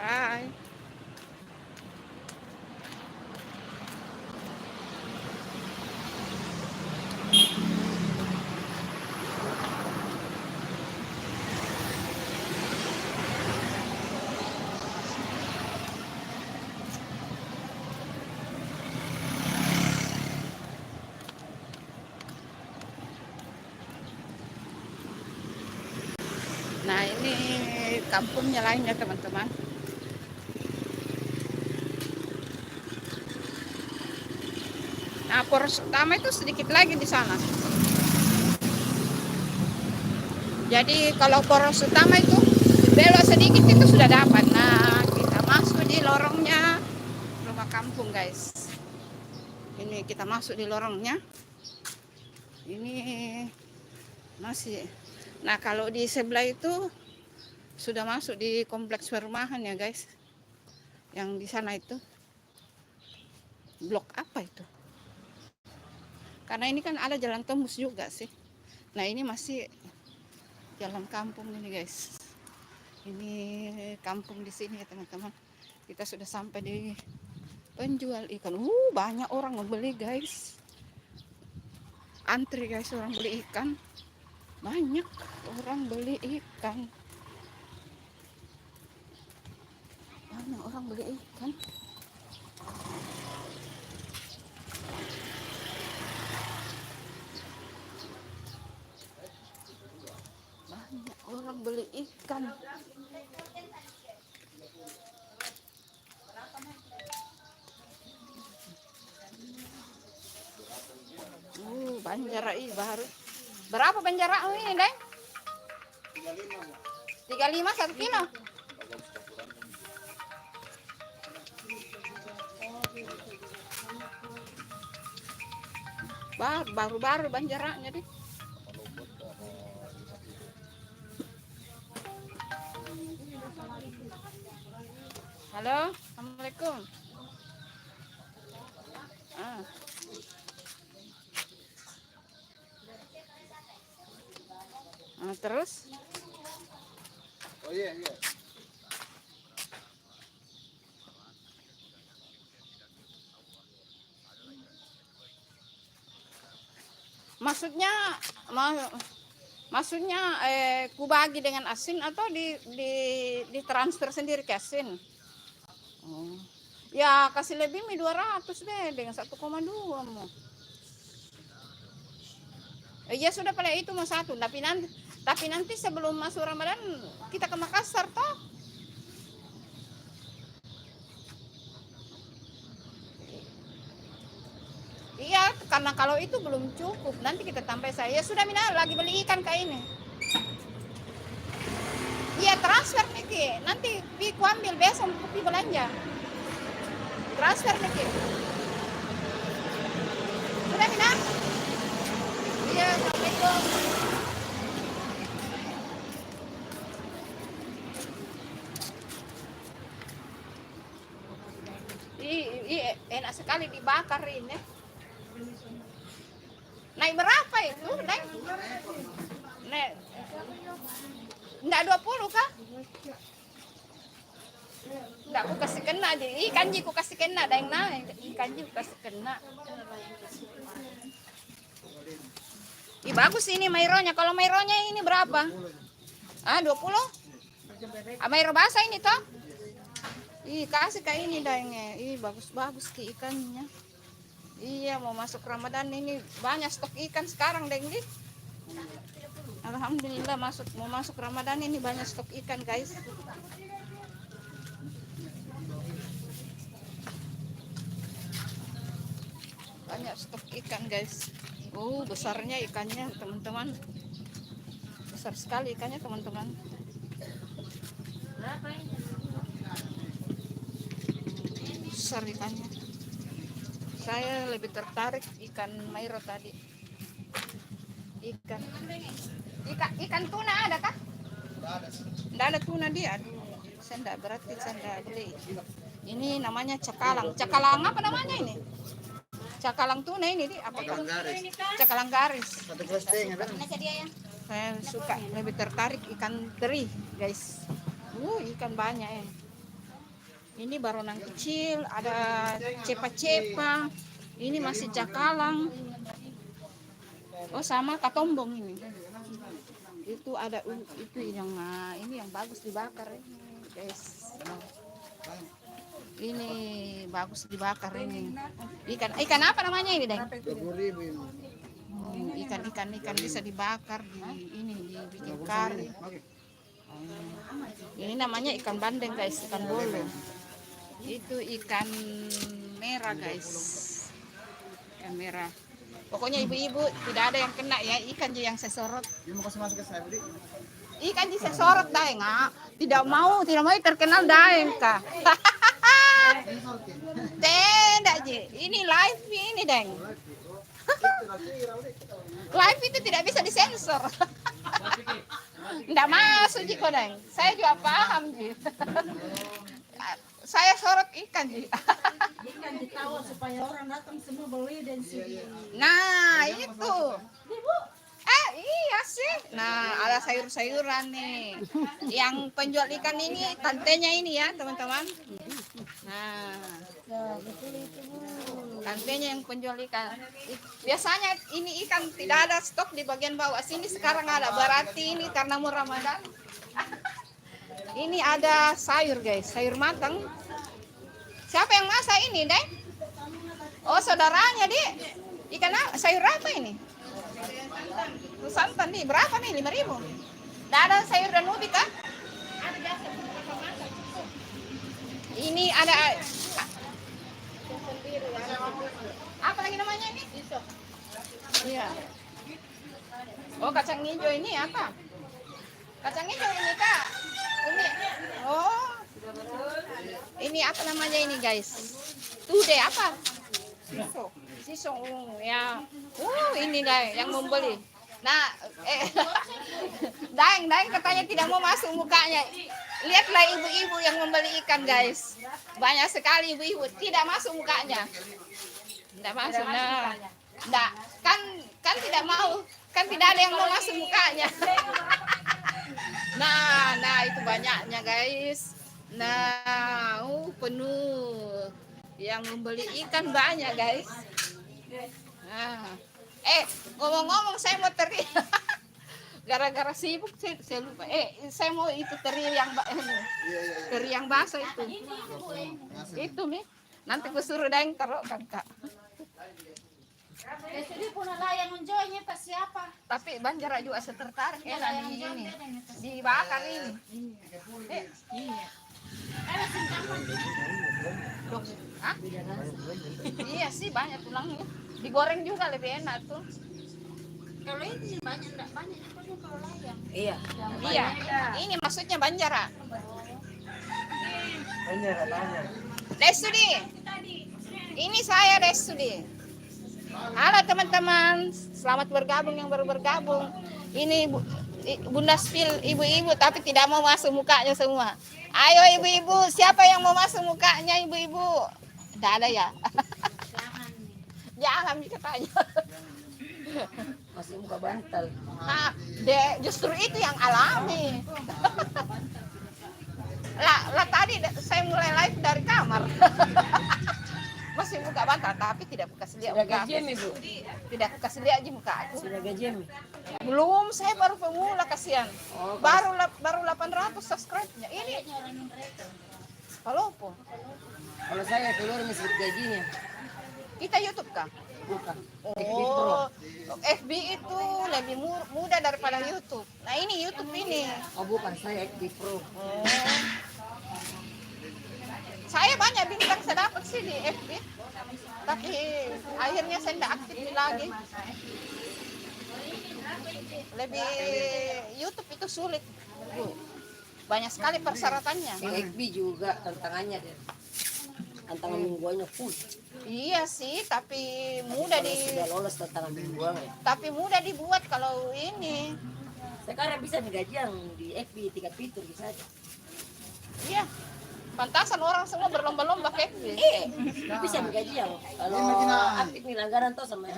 Hai. Nah, ini kampungnya lain ya teman-teman. Nah, Poros Utama itu sedikit lagi di sana. Jadi kalau Poros Utama itu belok sedikit itu sudah dapat. Nah, kita masuk di lorongnya rumah kampung guys. Ini kita masuk di lorongnya. Ini masih. Nah, kalau di sebelah itu sudah masuk di kompleks perumahan ya guys. Yang di sana itu blok apa itu? Karena ini kan ada jalan tembus juga sih. Nah, ini masih jalan kampung ini guys. Ini kampung di sini ya teman-teman. Kita sudah sampai di penjual ikan. Banyak orang membeli guys. Antri guys, orang beli ikan. Banyak orang beli ikan. Banyak orang beli ikan. Banyak orang beli ikan. Banjara ini baru. Berapa banjara ini, Deng? 35 1 kilo. Baru-baru banjaraknya deh. Halo, assalamualaikum. Ah. Terus? Oh iya, iya. Maksudnya maksudnya ku bagi dengan asin atau ditransfer sendiri ke asin? Oh. Ya kasih lebih 200 deh dengan 1,2 mau. Ya sudah pada itu mau satu, tapi nanti sebelum masuk Ramadan kita ke Makassar toh. Iya, karena kalau itu belum cukup, nanti kita tambah saya. Ya sudah Mina lagi beli ikan kayak ini. Iya transfer nih Ki. Nanti ku ambil besok pi belanja. Transfer nih Ki. Sudah Mina? Iya, assalamualaikum. Enak sekali dibakar ini. Naik berapa itu, Deng? Naik. Enggak 20 kah? Enggak, aku kasih kena aja. Ikan ji ku kasih kena, Deng naik. Ikan ji ku kasih kena. Bagus ini maironya. Kalau maironya ini berapa? 20? Mairo basah ini toh? Kasih kayak ini Deng. Bagus-bagus ki ikannya. Iya, mau masuk Ramadan ini banyak stok ikan sekarang, Deng. Alhamdulillah mau masuk Ramadan ini banyak stok ikan, guys. Banyak stok ikan, guys. Besarnya ikannya, teman-teman. Besar sekali ikannya, teman-teman. Besar ikannya. Saya lebih tertarik ikan mairo tadi. Ikan tuna ada kah? Tidak ada tuna dia. Aduh, saya tidak beli. Ini namanya cakalang. Cakalang apa namanya ini? Cakalang tuna ini apa? Cakalang garis. Satu posting ada. Saya suka lebih tertarik ikan teri, guys. Ikan banyak ya. Ini baronang kecil, ada cepa-cepa. Ini masih cakalang. Sama katombong ini. Itu ada itu yang ini yang bagus dibakar ini, guys. Ini bagus dibakar ini. Ikan apa namanya ini, Deng? 20.000 ini. Ikan bisa dibakar dibikin kari. Ini namanya ikan bandeng, guys, ikan bolo. Itu ikan merah, guys. Ikan merah. Pokoknya ibu-ibu tidak ada yang kena ya, ikan yang saya sorot. Dia mau kasih masuk ke saya, Budi. Ikan yang saya sorot, Daeng. Tidak mau terkenal Daeng kah? Tidak, Ji. Ini live ini, Deng. Live itu tidak bisa disensor. Tidak masuk, Ji, kok, Deng. Saya juga paham, Ji. Saya sorot ikan, Ji. Ikan ditawar supaya orang datang semua beli dan sini. Nah, itu. Iya sih. Nah, ada sayur-sayuran nih. Yang penjual ikan ini, tantenya ini ya, teman-teman. Nah, Betul itu, Bu. tantenya yang penjual ikan. Biasanya ini ikan tidak ada stok di bagian bawah. Sini sekarang ada. Berarti ini karena mau Ramadan. Ini ada sayur, guys. Sayur matang. Siapa yang masak ini, Deng? Saudaranya, Dik. Sayur apa ini? Santan nih, berapa nih? 5.000. Tidak ada sayur dan ubi kah? Ada biasa. Ini ada apa lagi namanya ini? Iya. Kacang hijau ini apa? Kacang hijau ini kak? Ini. Ini apa namanya ini, guys? Tude apa? Sisong ya. Ini guys yang membeli. Nah, Daeng katanya tidak mau masuk mukanya. Lihatlah ibu-ibu yang membeli ikan guys. Banyak sekali ibu-ibu tidak masuk mukanya. Tidak masuk. Nah, enggak kan tidak mau. Kan tidak ada yang mau masuk mukanya. Nah itu banyaknya guys. Nah, penuh. Yang membeli ikan banyak guys. Nah, ngomong-ngomong saya mau teri. Gara-gara sibuk saya lupa. Saya mau itu teri yang teri yang basah itu. Itu nih. Nanti aku suruh Daeng taruh kan Kak. Jadi punya layang menjoynya pas siapa? Tapi Banjara juga tertarik di ini. Dibakar ini. Iya. Hah? Iya sih banyak tulangnya. Digoreng juga lebih enak tuh. Kalau ini banyak enggak banyak itu kalau layang. Iya. Ini maksudnya Banjara. Desudi. Ini saya Desudi. Halo teman-teman, selamat bergabung yang baru bergabung. Ini Bunda Spil ibu-ibu tapi tidak mau masuk mukanya semua. Ayo ibu-ibu, siapa yang mau masuk mukanya ibu-ibu? Tidak ada ya? Jangan katanya. Masih muka bantal. Nah, justru itu yang alami. lah tadi saya mulai live dari kamar. Masih buka bantal tapi tidak buka selia Sudah muka. gajian ibu? Tidak buka selia aja muka aku. Sudah gajian? Belum, saya baru pemula kasihan. Oh, baru 800 subscribe-nya. Ini kalau apa? kalau saya keluar masih gajinya. Kita YouTube kah? Bukan. Oh, FB itu lebih mudah daripada YouTube. Nah ini YouTube ini. Oh bukan, saya FB Pro. Oh. Saya banyak bintang saya dapat sih di FB. Tapi akhirnya saya tidak aktif lagi. Lebih YouTube itu sulit. Banyak sekali persyaratannya. Yang FB juga tantangannya deh. Tantangan mingguannya full. Iya sih, tapi mudah Kalau sudah lolos tantangan mingguan ya. tapi mudah dibuat kalau ini. Sekarang bisa nih gajian di FB tingkat fitur bisa aja. Iya. Pantasan orang semua berlomba-lomba ke FB. Bisa nih gajian. Kalau aktif nih langganan tuh sama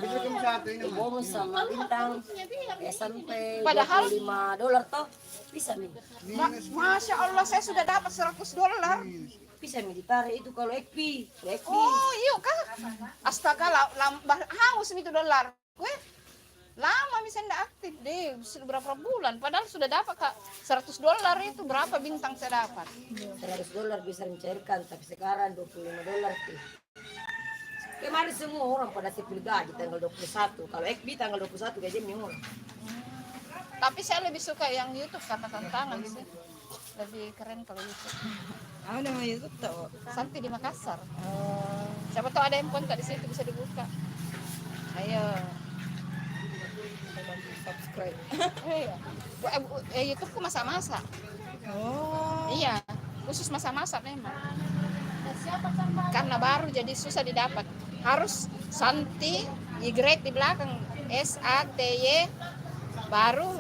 bonus sama bintang sampai Padahal $25 toh bisa nih. Masya Allah saya sudah dapat $100. Bisa nih ditarik itu kalau FB. Oh iya kak. Astaga, haus itu dolar. Lama bisa ndak aktif deh, sudah berapa bulan. Padahal sudah dapat kak $100 itu berapa bintang saya dapat? $100 bisa mencairkan, tapi sekarang $25 tuh. Kemarin semua orang pada sipil gaji tanggal 21. Kalau FB tanggal 21 gajinya murah. Tapi saya lebih suka yang YouTube karena tantangan sih. Lebih keren kalau YouTube. Apa nama YouTube tuh? Santi di Makassar. Siapa tahu ada handphone kak di situ bisa dibuka. Ayo. Subscribe. YouTubeku masak-masak. Oh. Iya, khusus masak-masak memang. Karena baru jadi susah didapat. Harus Santi Y di belakang SATY baru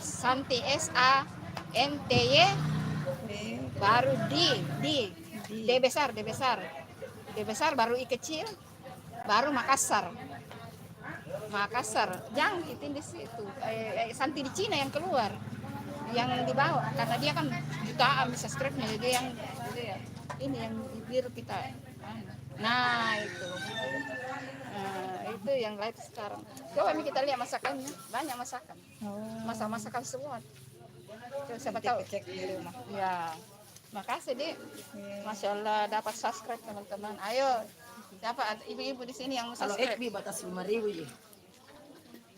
Santi SANTY baru D besar baru I kecil baru Makassar jangkitin di situ Santi di Cina yang keluar yang dibawa karena dia kan jutaan subscribe-nya jadi yang ini yang biru kita nah itu yang live sekarang coba kita lihat masakannya banyak masakan masakan semua siapa tahu Cek di rumah. ya makasih deh Masya Allah dapat subscribe teman-teman ayo siapa ibu-ibu di sini yang mau Kalau subscribe FB batas 5.000 ya.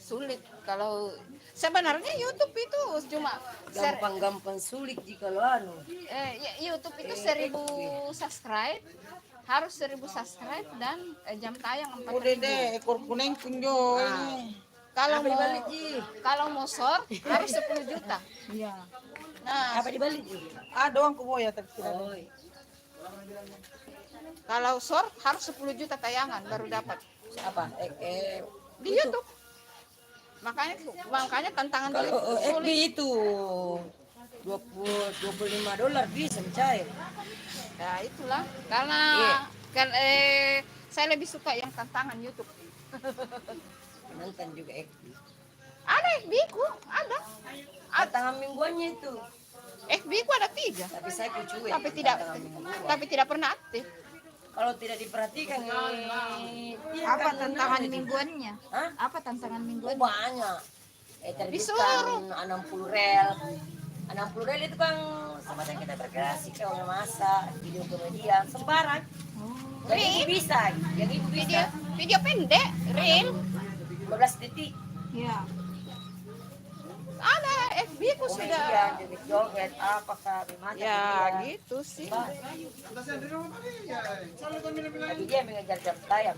sulit kalau sebenarnya YouTube itu cuma Gampang-gampang sulit jika lo anu. YouTube itu 1.000 subscribe harus 1.000 subscribe dan jam tayang 4.000. Udah deh, ekor kuning kunjo. Kalau Apa mau dibalik Ji? kalau mau short harus 10 juta. Iya. Nah, Apa dibalik Ji? Ah, doang ku ya tapi tidak. Oh, Kalau short harus 10 juta tayangan baru dapat Apa? di YouTube. Makanya tantangan di Kalau YouTube FB sulit. itu 25 dolar bisa mencair. Ya itulah karena Iya. kan saya lebih suka yang tantangan YouTube. Nonton juga FB. Ada FB ku, ada. Tantangan mingguannya itu. FB ku ada 3, Tapi saya kucuin. tapi tidak tantangan mingguan. tapi tidak pernah aktif. Kalau tidak diperhatikan dia Apa akan tantangan menang. mingguannya? Hah? Apa tantangan Oh, mingguannya? banyak. Disuruh. Terbitkan 60 rel. 60 rel itu kan sama yang kita berkreasi kalau memasak, video komedian, sembarang. Yang ibu bisa, yang ibu Video bisa. video pendek, reel. 15 detik. Iya. Ada FB ku Komedian, sudah. joget, apakah gimana. Ya gitu sih. Tapi dia mengejar jam tayang.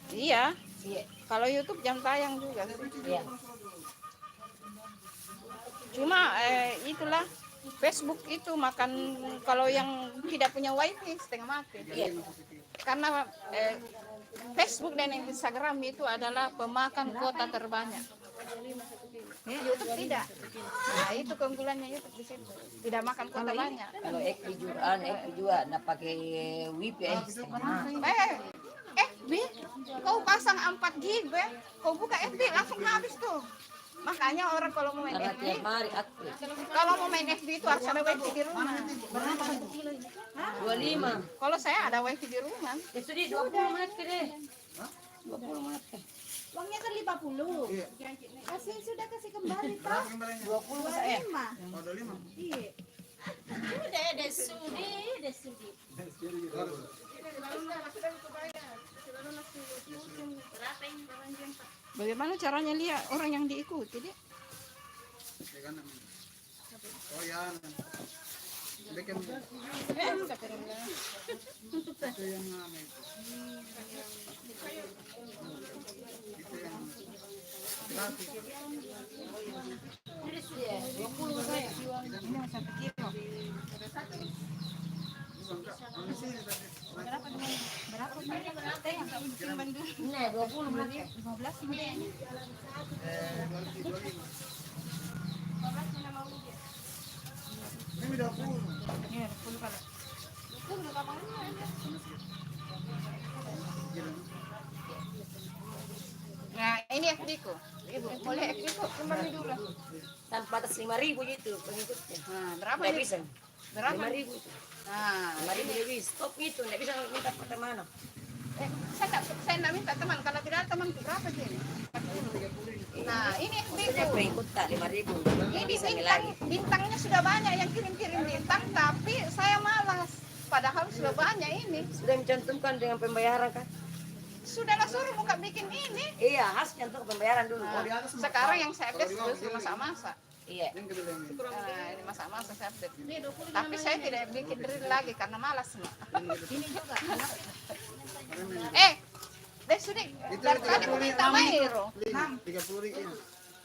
Iya. Iya. Kalau YouTube jam tayang juga sih. Iya. Cuma itulah Facebook itu makan kalau yang tidak punya wifi setengah mati. Iya. Karena Facebook dan Instagram itu adalah pemakan kuota terbanyak. YouTube tidak. Nah itu keunggulannya YouTube di situ. Tidak makan kuota banyak. Kalau FB juga nggak pakai WiFi FB kau pasang 4 GB, kau buka FB langsung habis tuh. Makanya orang kalau mau main karena FB, tiap hari aktif. kalau mau main FB itu harus ada wifi di rumah. 25. Kalau saya ada wifi di rumah. Ya sudah 20 menit ke deh. 20 menit ke. Uangnya kan 50. Kasih sudah kasih kembali toh. 20 saya. 5. Oh, ada 5. Iya. Udah desudi. Bagaimana caranya lihat orang yang diikuti dia? Oh ya. Bikin itu yang mana itu? Itu yang gratis. Ini satu kilo. Berapa nih? Setengah tak timbang dulu. Nah, 20 menit. 15 menit. 25. Ini 20. Iya, 20 kalau. Nah ini FB ku. Ibu, boleh FB ku kembali dulu. Tanpa atas 5.000 gitu pengikutnya. Nah, berapa Nggak ini? bisa. Berapa? 5.000 itu. Nah, 5.000 dia bisa. Stop gitu, nggak bisa minta ke mana. saya enggak minta teman. Kalau tidak ada teman berapa sih? Nah, ini FB Maksudnya ku. pengikut tak 5.000. Nggak Ini bisa bintang, lagi. bintangnya sudah banyak yang kirim-kirim bintang, tapi saya malas. Padahal sudah banyak ini. Sudah mencantumkan dengan pembayaran kan? Sudahlah suruh buka bikin ini. Iya, harus cantum pembayaran dulu. Nah, sekarang yang saya update terus masak-masak. Iya. Yang kedua ini. Nah, ini masak-masak saya update. Tapi saya tidak bikin reel lagi karena malas. Mak. Ini juga. Deh sudah. Itu Dari tadi 30 minta Mairo. 30 ini.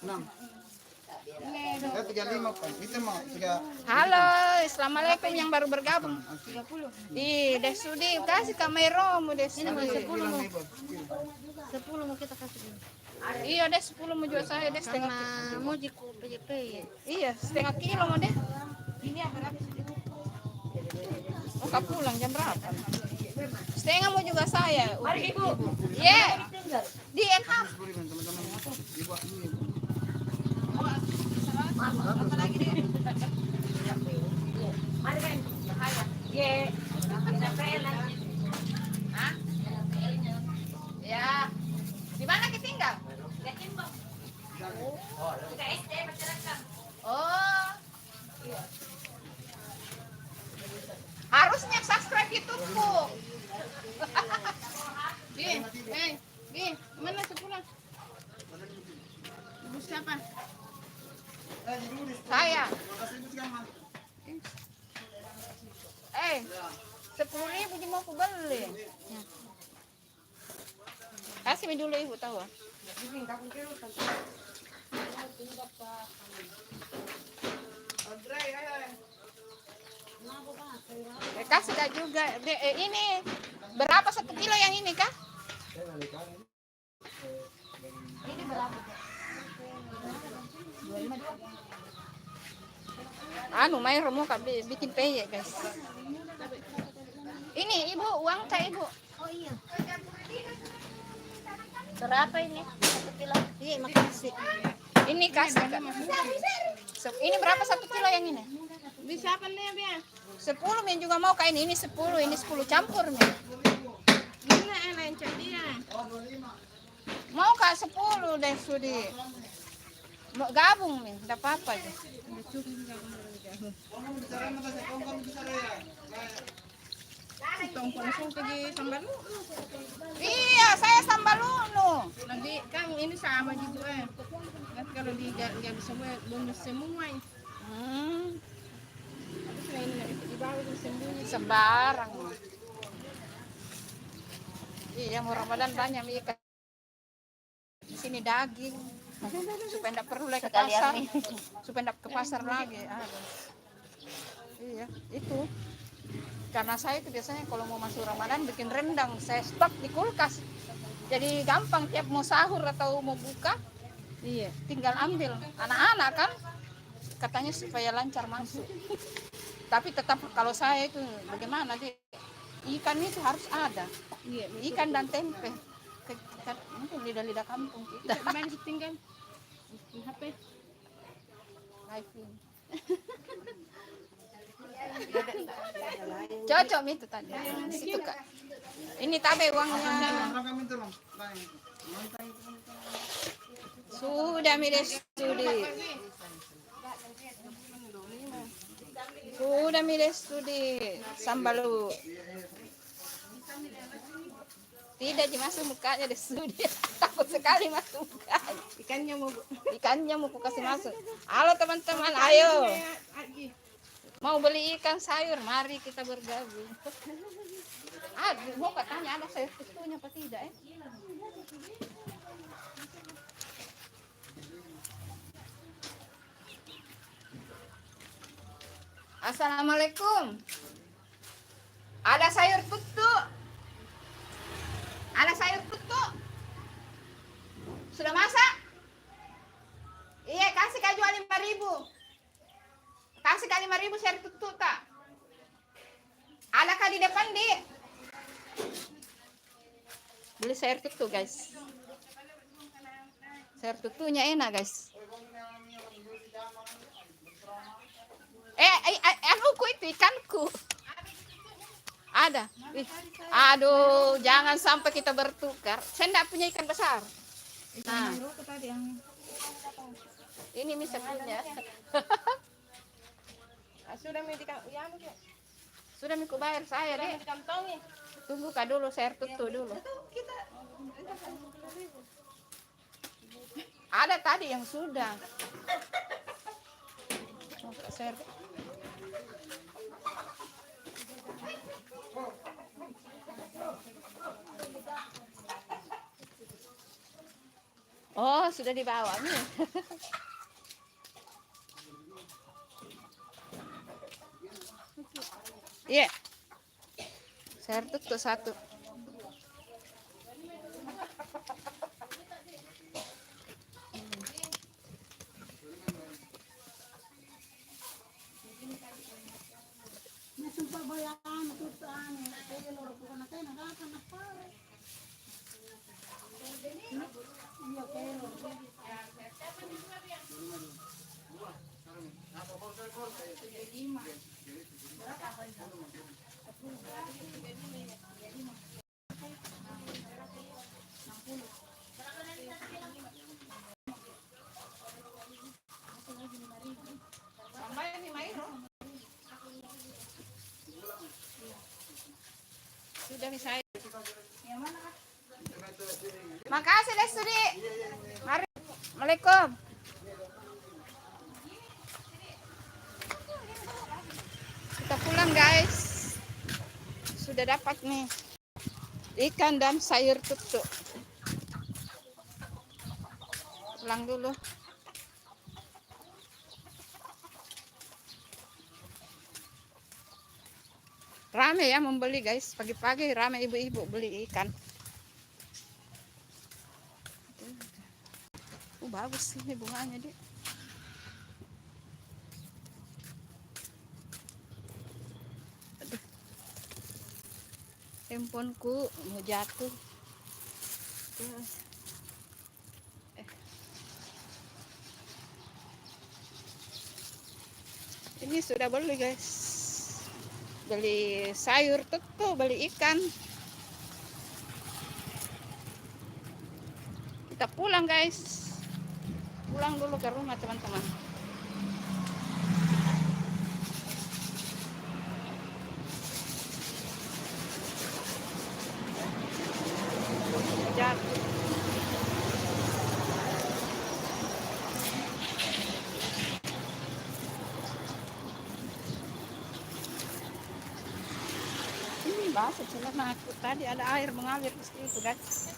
6. Ya 35 kan. Itu mau 3. Halo, assalamualaikum yang baru bergabung. 30. Ih, Deh Sudi, kasih kameromu Deh Sudi. 10 mau kita kasih. Iya Deh, 10 mau jual saya Deh setengah. Sama mujiku PJP ya. Iya, setengah kilo mau Deh. Ini apa berapa sih? Mau kau pulang jam berapa? Setengah mau juga saya. Mari Ibu. Iya, Tinggal. di NH. Teman-teman. Ibu ini. Mari kan. Iya. Kita pelan. Hah? Ya. Di mana kita tinggal? Oh. Harusnya subscribe YouTube-ku. Mana sepulang? Ibu siapa? Saya. 10.000 mau aku beli. Kasih dulu ibu tahu. Kasih kak juga. Ini berapa 1 kilo yang ini kak? Ini berapa? Anu main remo kak bikin peyek guys. Ini ibu uang kak ibu. Oh iya. Berapa ini? 1 kilo. Iya, makasih. Ini kasih kak. Ini berapa 1 kilo yang ini? Bisa apa nih, Bia? 10 min juga mau kak ini 10 campur min. Gila, lain dia. Mau kak 10 deh Sudi. Mau gabung min, tidak apa-apa deh. Tongkol langsung pergi sambal lu. Iya, saya Sambalunu. Nanti kan ini sama juga. Nanti kalau nggak bisa bonus semua. Hmm, Terus ini nggak bisa dibawa itu sembunyi. sembarang. Iya, mau Ramadan banyak ikan. Di sini daging. Supaya tidak perlu lagi ke Sekalian pasar. nih. Supaya tidak ke pasar lagi. Aduh. Iya, itu. Karena saya itu biasanya kalau mau masuk Ramadan bikin rendang, saya stok di kulkas. Jadi gampang tiap mau sahur atau mau buka, Iya. tinggal ambil. Anak-anak kan katanya supaya lancar masuk. Tapi tetap kalau saya itu bagaimana sih? Ikan itu harus ada. Iya. Ikan dan tempe. Mungkin lidah-lidah kampung kita. Kemarin tinggal HP. Live-in. Cocok itu tadi. Di situ kak. Ini tabe uangnya. Sudah mides studi. Sudah mides studi. Sambalu. Tidak dimasuk mukanya deh studi. Takut sekali masuk mukanya. Ikannya mau Ikannya mau ku kasih masuk. Halo teman-teman, ayo. Mau beli ikan sayur, mari kita bergabung. Mau katanya ada sayur kutunya apa tidak ya? Assalamualaikum. Ada sayur kutu. Ada sayur kutu. Sudah masak? Iya, kasih kak jual 5.000. Kasih kali 5.000 sayur tutu tak? Ada kah di depan di? Beli sayur tutu guys. Sayur tutunya enak guys. Anuku itu ikanku. Ada. Wih. Aduh, jangan sampai kita bertukar. Saya enggak punya ikan besar. Nah, tadi yang ini bisa punya. sudah mau ya Sudah miku bayar saya deh. kantongi. Tunggu kak dulu, sayur tutu dulu. Ada tadi yang sudah. Sayur. Oh, sudah dibawa nih. Iya. Sayur tutu 1. Sudah bisa. Makasih deh Sudi. Mari. Assalamualaikum. Kita pulang guys. Sudah dapat nih ikan dan sayur tutu. Pulang dulu. Rame ya membeli guys, pagi-pagi rame ibu-ibu beli ikan. Bagus ini bunganya dia. Aduh. Handphoneku mau jatuh. Ini sudah beli guys, beli sayur tuh, beli ikan. Kita pulang guys, pulang dulu ke rumah teman-teman. Jatuh. Ini basah celana aku, tadi ada air mengalir di situ guys.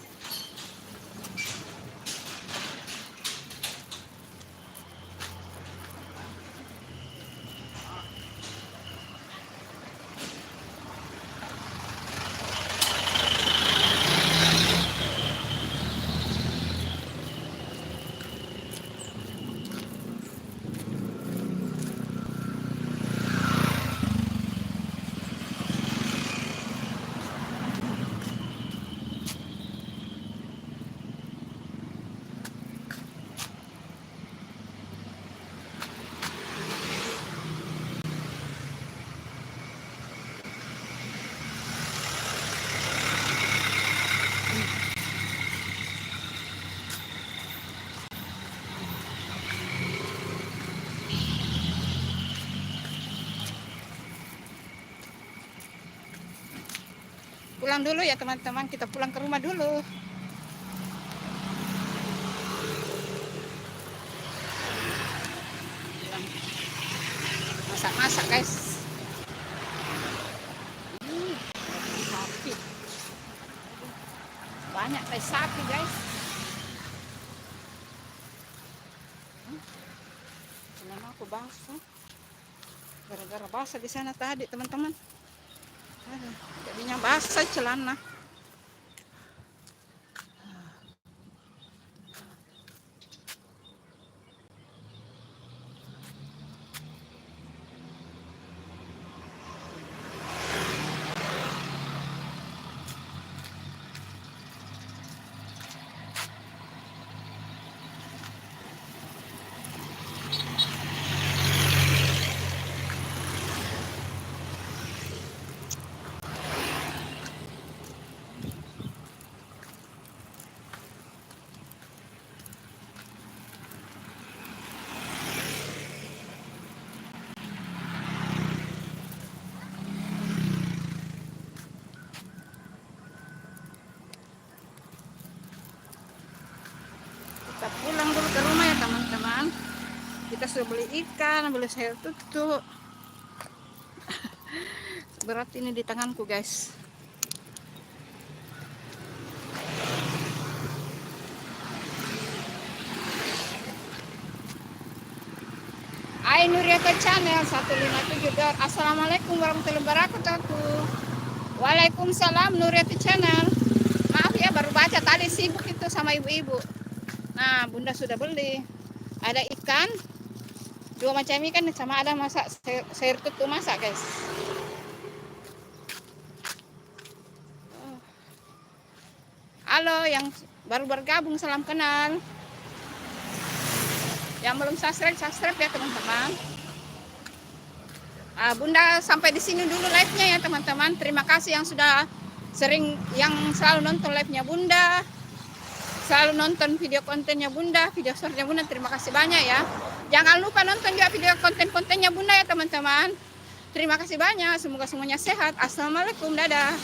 Pulang dulu ya teman-teman, kita pulang ke rumah dulu. Masak-masak guys. Sapi. Banyak guys sapi guys. Celana aku basah. Gara-gara basah di sana tadi teman-teman. Jadinya basah celana. Kita pulang dulu ke rumah ya teman-teman. Kita sudah beli ikan, beli sayur tutu. Berat ini di tanganku guys. Nuriata Channel 157. Assalamualaikum warahmatullahi wabarakatuh. Waalaikumsalam Nuriata Channel. Maaf ya baru baca tadi, sibuk itu sama ibu-ibu. Nah bunda sudah beli. Ada ikan, 2 macam ikan sama ada masak sayur tutu masak guys. Halo yang baru bergabung, salam kenal. Yang belum subscribe ya teman-teman. Bunda sampai di sini dulu live-nya ya teman-teman. Terima kasih yang sudah yang selalu nonton live-nya Bunda, selalu nonton video kontennya Bunda, video short-nya Bunda. Terima kasih banyak ya. Jangan lupa nonton juga video konten-kontennya Bunda ya teman-teman. Terima kasih banyak. Semoga semuanya sehat. Assalamualaikum, dadah.